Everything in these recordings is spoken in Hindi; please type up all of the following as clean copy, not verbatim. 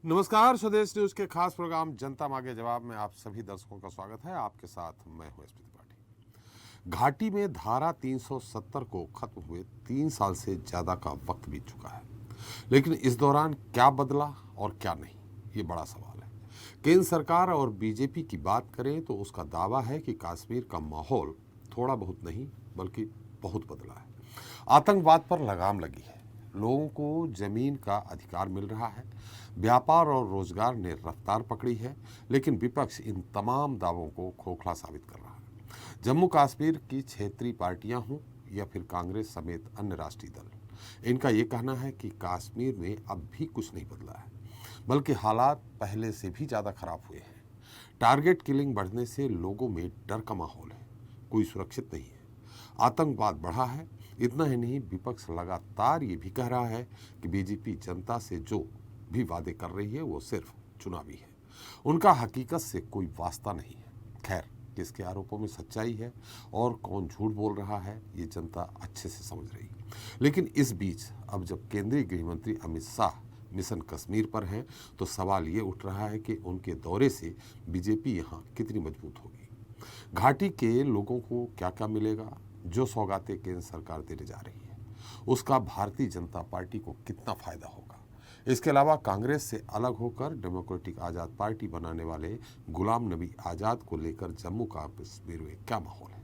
नमस्कार, स्वदेश न्यूज के खास प्रोग्राम जनता मांगे जवाब में आप सभी दर्शकों का स्वागत है। आपके साथ मैं हूं एसपी त्रिपाठी। घाटी में धारा 370 को खत्म हुए 3 साल से ज्यादा का वक्त बीत चुका है, लेकिन इस दौरान क्या बदला और क्या नहीं, ये बड़ा सवाल है। केंद्र सरकार और बीजेपी की बात करें तो उसका दावा है कि कश्मीर का माहौल थोड़ा बहुत नहीं बल्कि बहुत बदला है। आतंकवाद पर लगाम लगी है, लोगों को जमीन का अधिकार मिल रहा है, व्यापार और रोजगार ने रफ्तार पकड़ी है, लेकिन विपक्ष इन तमाम दावों को खोखला साबित कर रहा है। जम्मू कश्मीर की क्षेत्रीय पार्टियां हों या फिर कांग्रेस समेत अन्य राष्ट्रीय दल, इनका ये कहना है कि कश्मीर में अब भी कुछ नहीं बदला है, बल्कि हालात पहले से भी ज़्यादा खराब हुए हैं। टारगेट किलिंग बढ़ने से लोगों में डर का माहौल है, कोई सुरक्षित नहीं है, आतंकवाद बढ़ा है। इतना ही नहीं, विपक्ष लगातार ये भी कह रहा है कि बीजेपी जनता से जो भी वादे कर रही है वो सिर्फ चुनावी है, उनका हकीकत से कोई वास्ता नहीं है। खैर, किसके आरोपों में सच्चाई है और कौन झूठ बोल रहा है, ये जनता अच्छे से समझ रही है। लेकिन इस बीच अब जब केंद्रीय गृह मंत्री अमित शाह मिशन कश्मीर पर हैं, तो सवाल ये उठ रहा है कि उनके दौरे से बीजेपी यहाँ कितनी मजबूत होगी। घाटी के लोगों को क्या क्या मिलेगा, जो सौगातें केंद्र सरकार देने जा रही है उसका भारतीय जनता पार्टी को कितना फायदा होगा। इसके अलावा कांग्रेस से अलग होकर डेमोक्रेटिक आज़ाद पार्टी बनाने वाले गुलाम नबी आज़ाद को लेकर जम्मू कश्मीर में क्या माहौल है,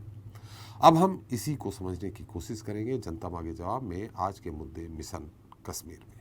अब हम इसी को समझने की कोशिश करेंगे जनता मांगे जवाब में। आज के मुद्दे मिशन कश्मीर में।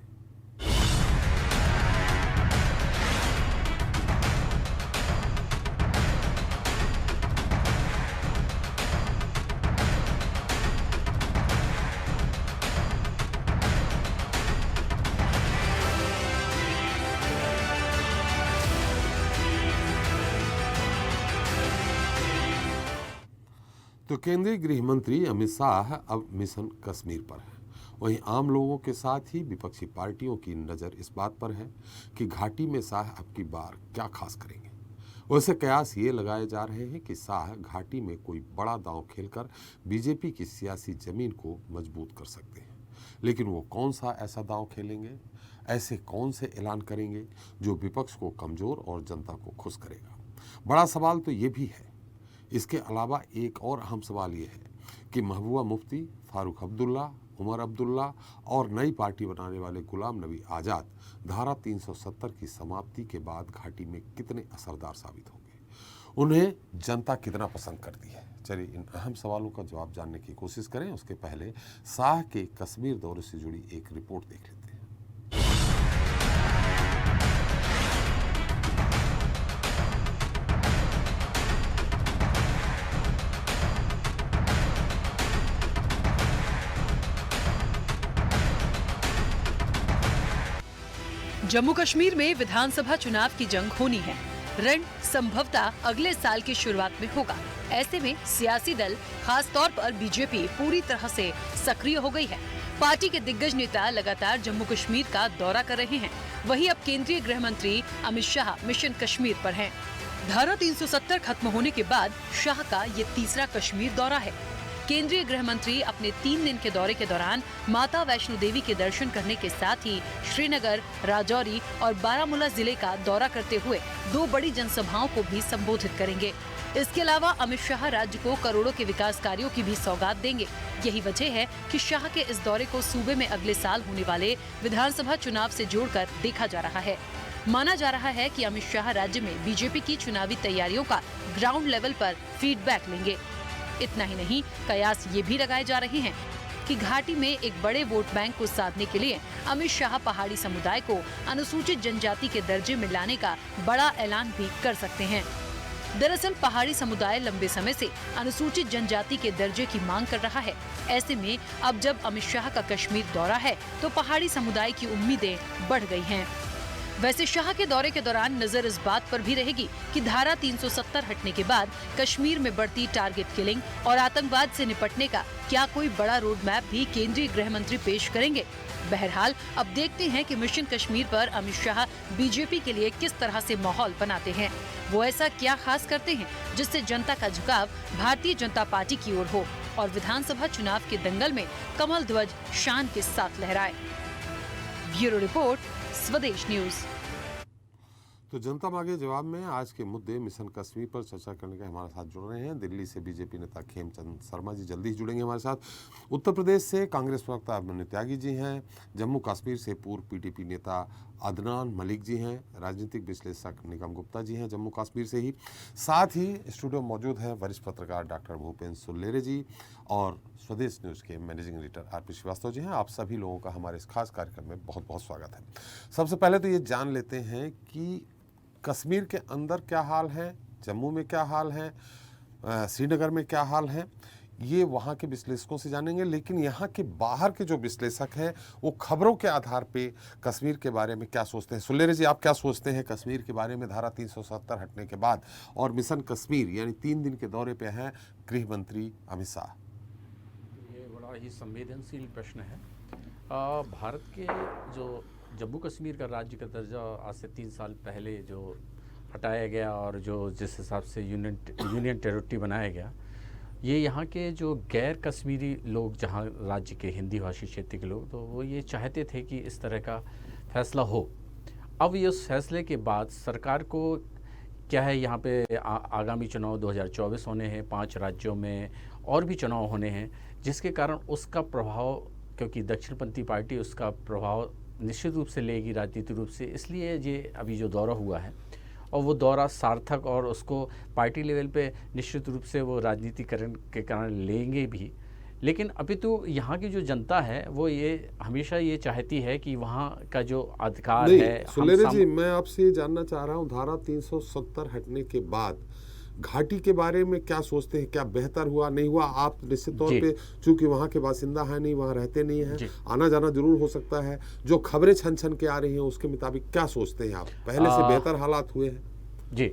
तो केंद्रीय गृह मंत्री अमित शाह अब मिशन कश्मीर पर हैं। वहीं आम लोगों के साथ ही विपक्षी पार्टियों की नज़र इस बात पर है कि घाटी में शाह अब की बार क्या खास करेंगे। वैसे कयास ये लगाए जा रहे हैं कि शाह घाटी में कोई बड़ा दांव खेलकर बीजेपी की सियासी जमीन को मजबूत कर सकते हैं, लेकिन वो कौन सा ऐसा दांव खेलेंगे, ऐसे कौन से ऐलान करेंगे जो विपक्ष को कमज़ोर और जनता को खुश करेगा। बड़ा सवाल तो ये भी है। इसके अलावा एक और अहम सवाल ये है कि महबूबा मुफ्ती, फारूक अब्दुल्ला, उमर अब्दुल्ला और नई पार्टी बनाने वाले गुलाम नबी आज़ाद धारा 370 की समाप्ति के बाद घाटी में कितने असरदार साबित होंगे, उन्हें जनता कितना पसंद करती है। चलिए इन अहम सवालों का जवाब जानने की कोशिश करें। उसके पहले शाह के कश्मीर दौरे से जुड़ी एक रिपोर्ट देख लेते हैं। जम्मू कश्मीर में विधानसभा चुनाव की जंग होनी है। रण संभवतः अगले साल की शुरुआत में होगा। ऐसे में सियासी दल, खास तौर पर बीजेपी, पूरी तरह से सक्रिय हो गई है। पार्टी के दिग्गज नेता लगातार जम्मू कश्मीर का दौरा कर रहे हैं। वहीं अब केंद्रीय गृह मंत्री अमित शाह मिशन कश्मीर पर हैं। धारा 370 खत्म होने के बाद शाह का ये तीसरा कश्मीर दौरा है। केंद्रीय गृह मंत्री अपने 3 दिन के दौरे के दौरान माता वैष्णो देवी के दर्शन करने के साथ ही श्रीनगर, राजौरी और बारामूला जिले का दौरा करते हुए 2 बड़ी जनसभाओं को भी संबोधित करेंगे। इसके अलावा अमित शाह राज्य को करोड़ों के विकास कार्यों की भी सौगात देंगे। यही वजह है कि शाह के इस दौरे को सूबे में अगले साल होने वाले विधानसभा चुनाव से जोड़कर देखा जा रहा है। माना जा रहा है कि अमित शाह राज्य में बीजेपी की चुनावी तैयारियों का ग्राउंड लेवल पर फीडबैक लेंगे। इतना ही नहीं, कयास ये भी लगाए जा रहे हैं कि घाटी में एक बड़े वोट बैंक को साधने के लिए अमित शाह पहाड़ी समुदाय को अनुसूचित जनजाति के दर्जे में लाने का बड़ा ऐलान भी कर सकते हैं। दरअसल पहाड़ी समुदाय लंबे समय से अनुसूचित जनजाति के दर्जे की मांग कर रहा है। ऐसे में अब जब अमित शाह का कश्मीर दौरा है तो पहाड़ी समुदाय की उम्मीदें बढ़ गई हैं। वैसे शाह के दौरे के दौरान नजर इस बात पर भी रहेगी कि धारा 370 हटने के बाद कश्मीर में बढ़ती टारगेट किलिंग और आतंकवाद से निपटने का क्या कोई बड़ा रोड मैप भी केंद्रीय गृह मंत्री पेश करेंगे। बहरहाल अब देखते हैं कि मिशन कश्मीर पर अमित शाह बीजेपी के लिए किस तरह से माहौल बनाते हैं। वो ऐसा क्या खास करते हैं जिससे जनता का झुकाव भारतीय जनता पार्टी की ओर हो और विधानसभा चुनाव के दंगल में कमल ध्वज शान के साथ लहराए। ब्यूरो रिपोर्ट, स्वदेश न्यूज। तो जनता मांगे जवाब में आज के मुद्दे मिशन कश्मीर पर चर्चा करने के हमारे साथ जुड़ रहे हैं दिल्ली से बीजेपी नेता खेमचंद शर्मा जी जल्दी ही जुड़ेंगे हमारे साथ। उत्तर प्रदेश से कांग्रेस प्रवक्ता अभिमन्यु त्यागी जी हैं। जम्मू कश्मीर से पूर्व पीटीपी नेता अदनान मलिक जी हैं। राजनीतिक विश्लेषक निगम गुप्ता जी हैं जम्मू कश्मीर से ही। साथ ही स्टूडियो में मौजूद हैं वरिष्ठ पत्रकार डॉक्टर भूपेंद्र सुल्लेरे जी और स्वदेश न्यूज़ के managing editor RP Srivastava ji हैं। आप सभी लोगों का हमारे इस खास कार्यक्रम में बहुत बहुत स्वागत है। सबसे पहले तो ये जान लेते हैं कि कश्मीर के अंदर क्या हाल है, जम्मू में क्या हाल है, श्रीनगर में क्या हाल है, ये वहाँ के विश्लेषकों से जानेंगे। लेकिन यहाँ के बाहर के जो विश्लेषक हैं वो खबरों के आधार पे कश्मीर के बारे में क्या सोचते हैं। सुल्लेरे जी, आप क्या सोचते हैं कश्मीर के बारे में धारा 370 हटने के बाद और मिशन कश्मीर यानी 3 दिन के दौरे पे हैं गृह मंत्री अमित शाह? ये बड़ा ही संवेदनशील प्रश्न है। भारत के जो जम्मू कश्मीर का राज्य का दर्जा आज से 3 साल पहले जो हटाया गया और जो जिस हिसाब से यूनियन टेरिटरी बनाया गया, ये यहाँ के जो गैर कश्मीरी लोग, जहाँ राज्य के हिंदी भाषी क्षेत्र के लोग, तो वो ये चाहते थे कि इस तरह का फैसला हो। अब ये उस फैसले के बाद सरकार को क्या है, यहाँ पे आगामी चुनाव 2024 होने हैं, 5 राज्यों में और भी चुनाव होने हैं, जिसके कारण उसका प्रभाव, क्योंकि दक्षिणपंथी पार्टी उसका प्रभाव निश्चित रूप से लेगी राजनीतिक रूप से, इसलिए ये अभी जो दौरा हुआ है और वो दौरा सार्थक और उसको पार्टी लेवल पे निश्चित रूप से वो राजनीतिकरण के कारण लेंगे भी। लेकिन अभी तो यहाँ की जो जनता है वो ये हमेशा ये चाहती है कि वहाँ का जो अधिकार है। सुल्लेरे जी, मैं आपसे ये जानना चाह रहा हूँ, धारा 370 हटने के बाद घाटी के बारे में क्या सोचते हैं? क्या बेहतर हुआ, नहीं हुआ? आप निश्चित तौर पे चूंकि वहाँ के बासिंदा है नहीं, वहाँ रहते नहीं हैं, आना जाना जरूर हो सकता है। जो खबरें छन छन के आ रही हैं उसके मुताबिक क्या सोचते हैं आप? पहले से बेहतर हालात हुए हैं? जी,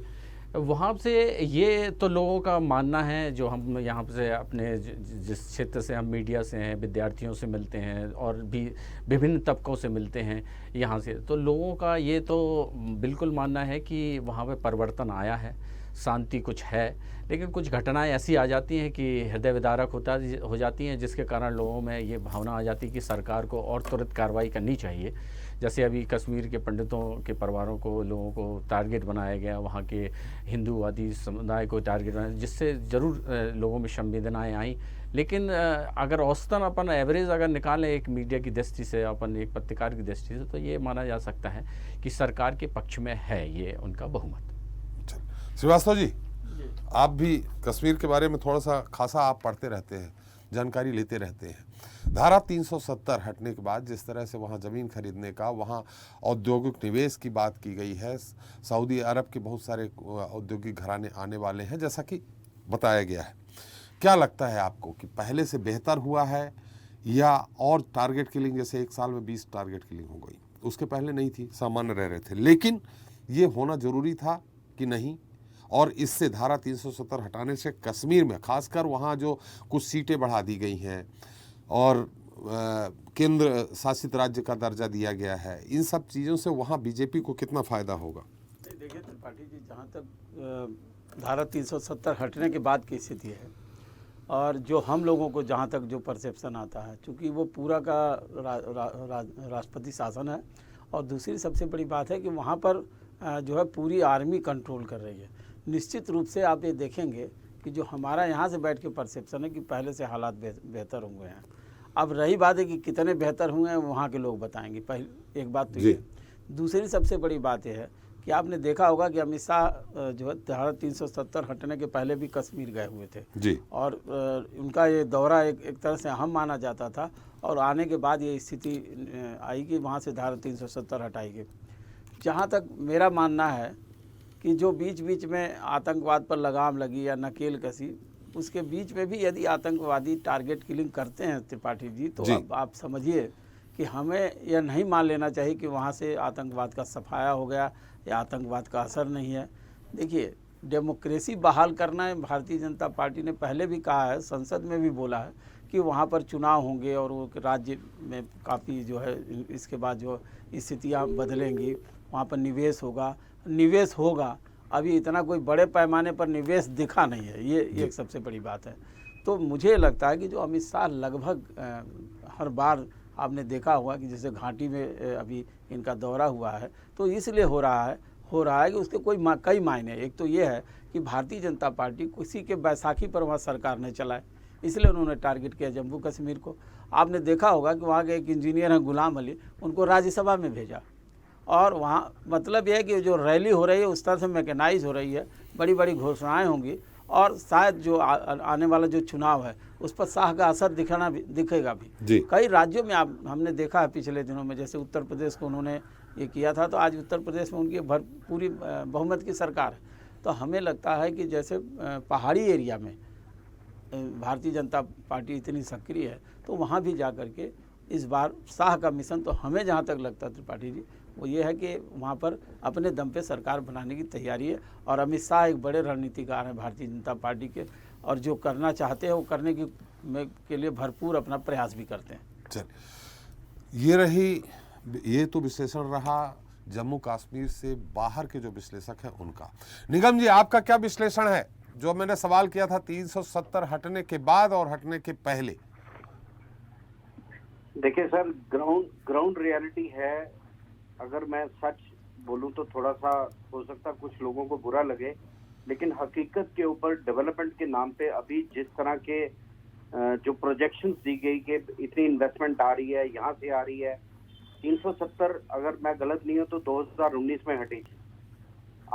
वहाँ से ये तो लोगों का मानना है। जो हम यहाँ से अपने जिस क्षेत्र से हम मीडिया से हैं, विद्यार्थियों से मिलते हैं और भी विभिन्न तबकों से मिलते हैं यहाँ से, तो लोगों का ये तो बिल्कुल मानना है कि वहाँ पे परिवर्तन आया है, शांति कुछ है। लेकिन कुछ घटनाएं ऐसी आ जाती हैं कि हृदय विदारक हो जाती हैं, जिसके कारण लोगों में ये भावना आ जाती है कि सरकार को और त्वरित कार्रवाई करनी चाहिए। जैसे अभी कश्मीर के पंडितों के परिवारों को, लोगों को टारगेट बनाया गया, वहाँ के हिंदूवादी समुदाय को टारगेट बनाया, जिससे ज़रूर लोगों में संवेदनाएँ आई। लेकिन अगर औसतन अपन एवरेज अगर निकालें एक मीडिया की दृष्टि से, अपन एक पत्रकार की दृष्टि से, तो ये माना जा सकता है कि सरकार के पक्ष में है ये उनका बहुमत। श्रीवास्तव जी, आप भी कश्मीर के बारे में थोड़ा सा खासा आप पढ़ते रहते हैं, जानकारी लेते रहते हैं। धारा 370 हटने के बाद जिस तरह से वहाँ ज़मीन खरीदने का, वहाँ औद्योगिक निवेश की बात की गई है, सऊदी अरब के बहुत सारे औद्योगिक घराने आने वाले हैं जैसा कि बताया गया है। क्या लगता है आपको कि पहले से बेहतर हुआ है या और टारगेट किलिंग, जैसे 1 साल में 20 टारगेट किलिंग हो गई, उसके पहले नहीं थी, सामान्य रह रहे थे, लेकिन ये होना ज़रूरी था कि नहीं? और इससे धारा 370 हटाने से कश्मीर में खासकर वहाँ जो कुछ सीटें बढ़ा दी गई हैं और केंद्र शासित राज्य का दर्जा दिया गया है, इन सब चीज़ों से वहाँ बीजेपी को कितना फ़ायदा होगा? देखिए त्रिपाठी जी, जहाँ तक धारा 370 हटने के बाद की स्थिति है और जो हम लोगों को जहाँ तक जो परसेप्शन आता है, चूँकि वो पूरा का राष्ट्रपति शासन है और दूसरी सबसे बड़ी बात है कि वहाँ पर जो है पूरी आर्मी कंट्रोल कर रही है। निश्चित रूप से आप ये देखेंगे कि जो हमारा यहाँ से बैठ के परसेप्शन है कि पहले से हालात बेहतर हुए हैं। अब रही बात है कि कितने बेहतर हुए हैं वहाँ के लोग बताएंगे, पहले एक बात तो ये। दूसरी सबसे बड़ी बात यह है कि आपने देखा होगा कि अमित शाह जो है धारा 370 हटने के पहले भी कश्मीर गए हुए थे जी। और उनका ये दौरा एक तरह से अहम माना जाता था और आने के बाद ये स्थिति आई कि वहाँ से धारा 370 हटाई गई। जहाँ तक मेरा मानना है कि जो बीच बीच में आतंकवाद पर लगाम लगी या नकेल कसी, उसके बीच में भी यदि आतंकवादी टारगेट किलिंग करते हैं त्रिपाठी जी, तो अब आप समझिए कि हमें यह नहीं मान लेना चाहिए कि वहाँ से आतंकवाद का सफाया हो गया या आतंकवाद का असर नहीं है। देखिए, डेमोक्रेसी बहाल करना है, भारतीय जनता पार्टी ने पहले भी कहा है, संसद में भी बोला है कि वहाँ पर चुनाव होंगे और वो राज्य में काफ़ी जो है इसके बाद जो स्थितियाँ बदलेंगी, वहाँ पर निवेश होगा। अभी इतना कोई बड़े पैमाने पर निवेश दिखा नहीं है, ये एक सबसे बड़ी बात है। तो मुझे लगता है कि जो अमित शाह लगभग हर बार आपने देखा होगा कि जैसे घाटी में अभी इनका दौरा हुआ है, तो इसलिए हो रहा है, हो रहा है कि उसके कई मायने। एक तो ये है कि भारतीय जनता पार्टी किसी के बैसाखी पर वहाँ सरकार नहीं चलाए, इसलिए उन्होंने टारगेट किया जम्मू कश्मीर को। आपने देखा होगा कि वहाँ के एक इंजीनियर हैं गुलाम अली, उनको राज्यसभा में भेजा, और वहाँ मतलब यह है कि जो रैली हो रही है उस तरह से मैकेनाइज हो रही है, बड़ी बड़ी घोषणाएं होंगी, और शायद जो आने वाला जो चुनाव है उस पर शाह का असर दिखेगा भी। कई राज्यों में हमने देखा है पिछले दिनों में, जैसे उत्तर प्रदेश को उन्होंने ये किया था, तो आज उत्तर प्रदेश में उनकी पूरी बहुमत की सरकार है। तो हमें लगता है कि जैसे पहाड़ी एरिया में भारतीय जनता पार्टी इतनी सक्रिय है, तो वहाँ भी जा कर के इस बार शाह का मिशन, तो हमें जहाँ तक लगता है त्रिपाठी जी, वो ये है कि वहाँ पर अपने दम पे सरकार बनाने की तैयारी है। और अमित शाह एक बड़े रणनीतिकार हैं भारतीय जनता पार्टी के, और जो करना चाहते हैं वो करने के लिए भरपूर अपना प्रयास भी करते हैं। चल, ये तो विश्लेषण रहा जम्मू कश्मीर से बाहर के जो विश्लेषक हैं उनका। निगम जी, आपका क्या विश्लेषण है? जो मैंने सवाल किया था 370 हटने के बाद और हटने के पहले। देखिए सर, ग्राउंड रियलिटी है। अगर मैं सच बोलूं तो थोड़ा सा हो सकता कुछ लोगों को बुरा लगे, लेकिन हकीकत के ऊपर डेवलपमेंट के नाम पे अभी जिस तरह के जो प्रोजेक्शंस दी गई कि इतनी इन्वेस्टमेंट आ रही है, यहाँ से आ रही है, 370 अगर मैं गलत नहीं हूँ तो 2019 में हटी थी।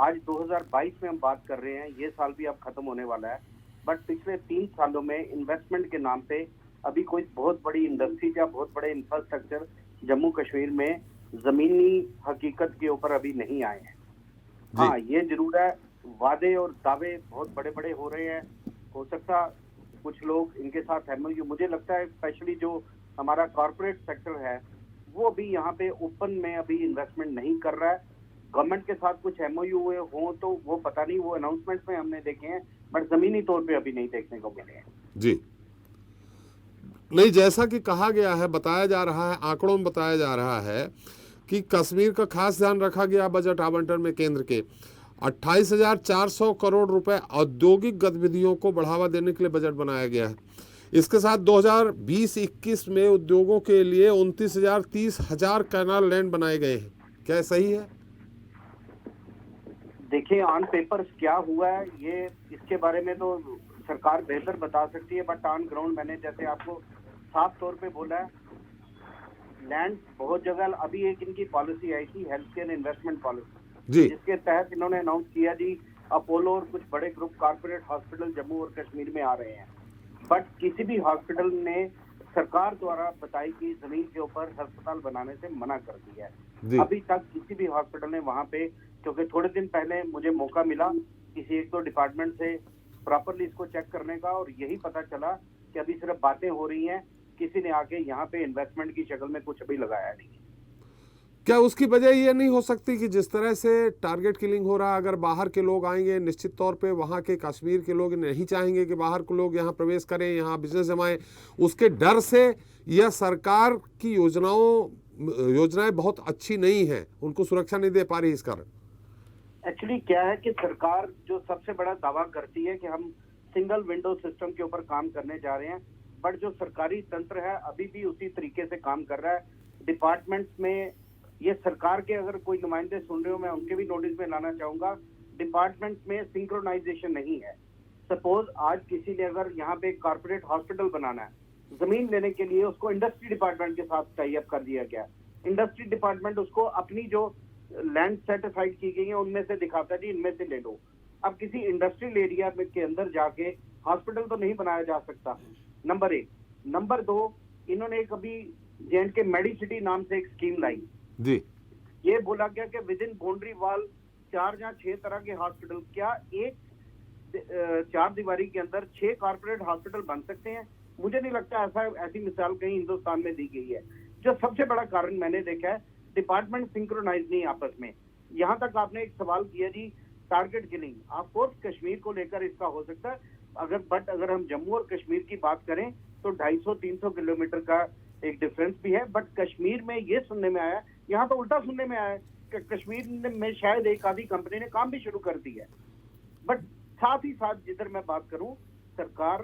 आज 2022 में हम बात कर रहे हैं, ये साल भी अब खत्म होने वाला है, बट पिछले 3 सालों में इन्वेस्टमेंट के नाम पे अभी कोई बहुत बड़ी इंडस्ट्री या बहुत बड़े इंफ्रास्ट्रक्चर जम्मू कश्मीर में जमीनी हकीकत के ऊपर अभी नहीं आए हैं। हाँ, ये जरूर है, वादे और दावे बहुत बड़े बड़े हो रहे हैं। हो सकता कुछ लोग इनके साथ एमओयू, मुझे लगता है स्पेशली जो हमारा कॉर्पोरेट सेक्टर है वो भी यहाँ पे ओपन में अभी इन्वेस्टमेंट नहीं कर रहा है। गवर्नमेंट के साथ कुछ एमओयू हुए हों तो वो पता नहीं, वो अनाउंसमेंट में हमने देखे हैं, बट जमीनी तौर पे अभी नहीं देखने को मिले हैं। जी नहीं, जैसा कि कहा गया है, बताया जा रहा है, आंकड़ों में बताया जा रहा है कि कश्मीर का खास ध्यान रखा गया बजट आवंटन में। केंद्र के 28,400 करोड़ रुपए औद्योगिक गतिविधियों को बढ़ावा देने के लिए बजट बनाया गया है। इसके साथ 2020-21 में उद्योगों के लिए 29,000-30,000 कैनाल लैंड बनाए गए हैं। क्या सही है? देखिए, ऑन पेपर्स क्या हुआ है ये, इसके बारे में तो सरकार बेहतर बता सकती है, बट ऑन ग्राउंड मैंने जैसे आपको साफ तौर पे बोला है, लैंड बहुत जगह। अभी एक इनकी पॉलिसी आई थी, हेल्थ केयर इन्वेस्टमेंट पॉलिसी, जिसके तहत इन्होंने अनाउंस किया जी अपोलो और कुछ बड़े ग्रुप कॉर्पोरेट हॉस्पिटल जम्मू और कश्मीर में आ रहे हैं, बट किसी भी हॉस्पिटल ने सरकार द्वारा बताई कि जमीन के ऊपर अस्पताल बनाने से मना कर दिया है। अभी तक किसी भी हॉस्पिटल ने वहां पे, क्योंकि थोड़े दिन पहले मुझे मौका मिला किसी 1-2 डिपार्टमेंट से प्रॉपरली इसको चेक करने का, और यही पता चला कि अभी सिर्फ बातें हो रही हैं, किसी ने आके यहाँ पे इन्वेस्टमेंट की शक्ल में कुछ अभी लगाया नहीं। क्या उसकी वजह ये नहीं हो सकती कि जिस तरह से टारगेट किलिंग हो रहा है, अगर बाहर के लोग आएंगे, निश्चित तौर पे वहाँ के कश्मीर के लोग नहीं चाहेंगे कि बाहर के लोग यहाँ प्रवेश करें, यहाँ बिजनेस जमाएं, उसके डर से यह सरकार की योजनाएं बहुत अच्छी नहीं है, उनको सुरक्षा नहीं दे पा रही इस कारण। एक्चुअली क्या है कि सरकार जो सबसे बड़ा दावा करती है कि हम सिंगल विंडो सिस्टम के ऊपर काम करने जा रहे हैं, बट जो सरकारी तंत्र है अभी भी उसी तरीके से काम कर रहा है। डिपार्टमेंट्स में ये सरकार के अगर कोई नुमाइंदे सुन रहे हो, मैं उनके भी नोटिस में लाना चाहूंगा, डिपार्टमेंट्स में सिंक्रोनाइजेशन नहीं है। सपोज आज किसी ने अगर यहाँ पे एक कॉर्पोरेट हॉस्पिटल बनाना है, जमीन लेने के लिए उसको इंडस्ट्री डिपार्टमेंट के साथ टाई अप कर दिया गया। इंडस्ट्री डिपार्टमेंट उसको अपनी जो लैंड सर्टिफाइड की गई है उनमें से दिखाता है जी इनमें से ले लो। अब किसी इंडस्ट्रियल एरिया के अंदर जाके हॉस्पिटल तो नहीं बनाया जा सकता, नंबर 1। नंबर 2, इन्होंने एक अभी J&K मेडिसिटी नाम से एक स्कीम लाई जी। ये बोला गया कि विद इन बाउंड्री वॉल 4 या 6 तरह के हॉस्पिटल, क्या एक 4 दीवारी के अंदर 6 कॉर्पोरेट हॉस्पिटल बन सकते हैं? मुझे नहीं लगता ऐसी मिसाल कहीं हिंदुस्तान में दी गई है। जो सबसे बड़ा कारण मैंने देखा है, डिपार्टमेंट सिंक्रोनाइज नहीं आपस में। यहाँ तक आपने एक सवाल किया जी target killing, of course Kashmir को लेकर इसका हो सकता है, अगर हम जम्मू और कश्मीर की बात करें तो 250-300 किलोमीटर का एक डिफरेंस भी है। बट कश्मीर में ये सुनने में आया, यहाँ तो उल्टा सुनने में आया कि कश्मीर में शायद एक आधी कंपनी ने काम भी शुरू कर दिया है। बट साथ ही साथ जिधर मैं बात करूं, सरकार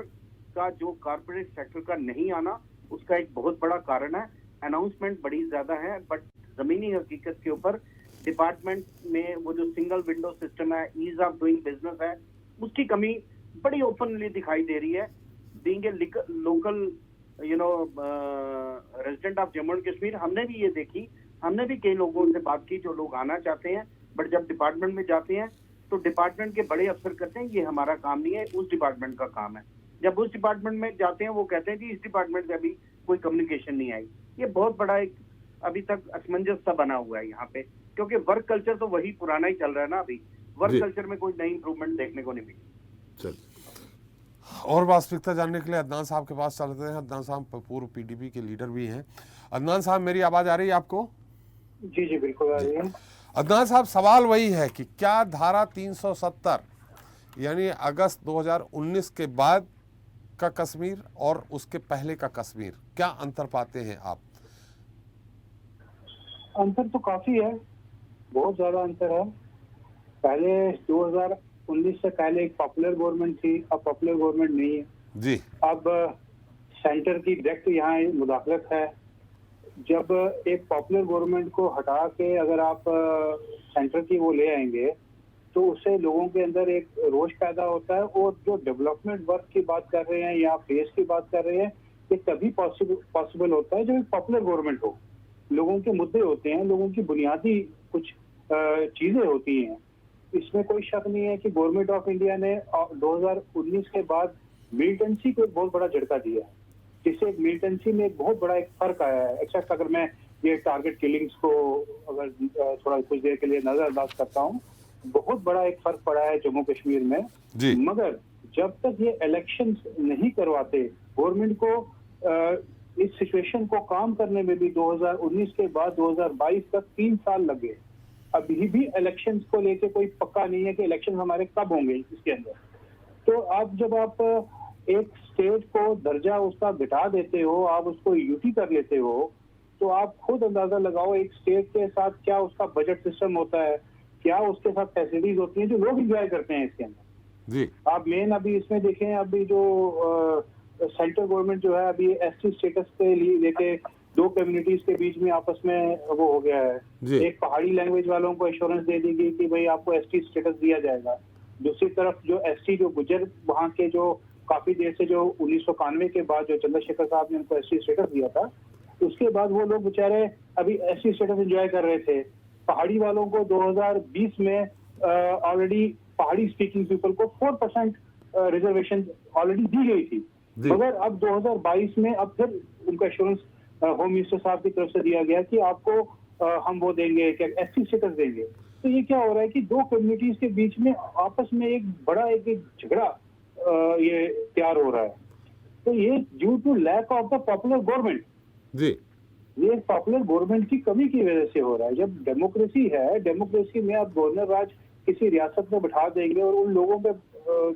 का जो कॉर्पोरेट सेक्टर का नहीं आना, उसका एक बहुत बड़ा कारण है। अनाउंसमेंट बड़ी ज्यादा है, बट जमीनी हकीकत के ऊपर डिपार्टमेंट में वो जो सिंगल विंडो सिस्टम है, ईज ऑफ डूइंग बिजनेस है, उसकी कमी बड़ी ओपनली दिखाई दे रही है। Being a local resident of Jammu and Kashmir, हमने भी ये देखी, हमने भी कई लोगों से बात की जो लोग आना चाहते हैं, बट जब डिपार्टमेंट में जाते हैं तो डिपार्टमेंट के बड़े अफसर कहते हैं ये हमारा काम नहीं है, उस डिपार्टमेंट का काम है। जब उस डिपार्टमेंट में जाते हैं वो कहते हैं कि इस डिपार्टमेंट से अभी कोई कम्युनिकेशन नहीं आई। ये बहुत बड़ा एक अभी तक असमंजस सा बना हुआ है यहाँ पे, क्योंकि वर्क कल्चर तो वही पुराना ही चल रहा है ना। अभी वर्क कल्चर में कोई नई इंप्रूवमेंट देखने को नहीं मिली। चल और वास्तविकता जानने के लिए अदनान साहब के पास चलते हैं। अदनान साहब पूर्व पीडीपी के लीडर भी हैं। अदनान साहब, मेरी आवाज आ रही है आपको? जी जी बिल्कुल आ रही है। अदनान साहब, सवाल वही है कि क्या धारा 370 यानी अगस्त 2019 के बाद का कश्मीर और उसके पहले का कश्मीर, क्या अंतर पाते हैं आप? अंतर तो काफी है, बहुत ज्यादा अंतर है। पहले 2019 से पहले एक पॉपुलर गवर्नमेंट थी, अब पॉपुलर गवर्नमेंट नहीं है जी। अब सेंटर की डायरेक्ट यहाँ मुदाखलत है। जब एक पॉपुलर गवर्नमेंट को हटा के अगर आप सेंटर की वो ले आएंगे तो उससे लोगों के अंदर एक रोष पैदा होता है, और जो डेवलपमेंट वर्क की बात कर रहे हैं या फेस की बात कर रहे हैं, ये तभी पॉसिबल होता है जब एक पॉपुलर गवर्नमेंट हो। लोगों के मुद्दे होते हैं, लोगों की बुनियादी कुछ चीजें होती हैं। इसमें कोई शक नहीं है कि गवर्नमेंट ऑफ इंडिया ने 2019 के बाद मिलिटेंसी को एक बहुत बड़ा झटका दिया है, जिससे एक मिलिटेंसी में एक बहुत बड़ा एक फर्क आया है। एक्सेप्ट अगर मैं ये टारगेट किलिंग्स को अगर थोड़ा कुछ देर के लिए नजरअंदाज करता हूँ, बहुत बड़ा एक फर्क पड़ा है जम्मू कश्मीर में जी। मगर जब तक ये इलेक्शंस नहीं करवाते, गवर्नमेंट को इस सिचुएशन को काम करने में भी 2019 के बाद 2022 तक 3 साल लगे। अभी भी इलेक्शंस को लेके कोई पक्का नहीं है कि इलेक्शन हमारे कब होंगे इसके अंदर। तो आप जब आप एक स्टेट को दर्जा उसका घटा देते हो, आप उसको यूटी कर लेते हो, तो आप खुद अंदाजा लगाओ एक स्टेट के साथ क्या उसका बजट सिस्टम होता है, क्या उसके साथ फैसिलिटीज होती हैं जो लोग एंजॉय करते हैं इसके अंदर जी। आप मेन अभी इसमें देखें, अभी जो सेंट्रल गवर्नमेंट जो है अभी एसटी स्टेटस के लिए लेके 2 कम्युनिटीज के बीच में आपस में वो हो गया है। एक पहाड़ी लैंग्वेज वालों को एश्योरेंस दे दी गई कि भाई आपको एसटी स्टेटस दिया जाएगा। दूसरी तरफ जो एसटी जो गुजर वहाँ के जो काफी देर से जो 1991 के बाद जो चंद्रशेखर साहब ने उनको एसटी स्टेटस दिया था, उसके बाद वो लोग बेचारे अभी एसटी स्टेटस एंजॉय कर रहे थे। पहाड़ी वालों को 2020 में ऑलरेडी पहाड़ी स्पीकिंग पीपल को 4% रिजर्वेशन ऑलरेडी दी गई थी, मगर अब 2022 में अब फिर उनका एश्योरेंस होम मिनिस्टर साहब की तरफ से दिया गया कि आपको हम वो देंगे, क्या एसटी स्टेटस देंगे। तो ये क्या हो रहा है कि 2 कम्युनिटीज के बीच में आपस में एक बड़ा एक झगड़ा ये तैयार हो रहा है। तो ये due to lack of the popular government जी, ये पॉपुलर गवर्नमेंट की कमी की वजह से हो रहा है। जब डेमोक्रेसी है, डेमोक्रेसी में आप गवर्नर राज किसी रियासत में बिठा देंगे और उन लोगों पे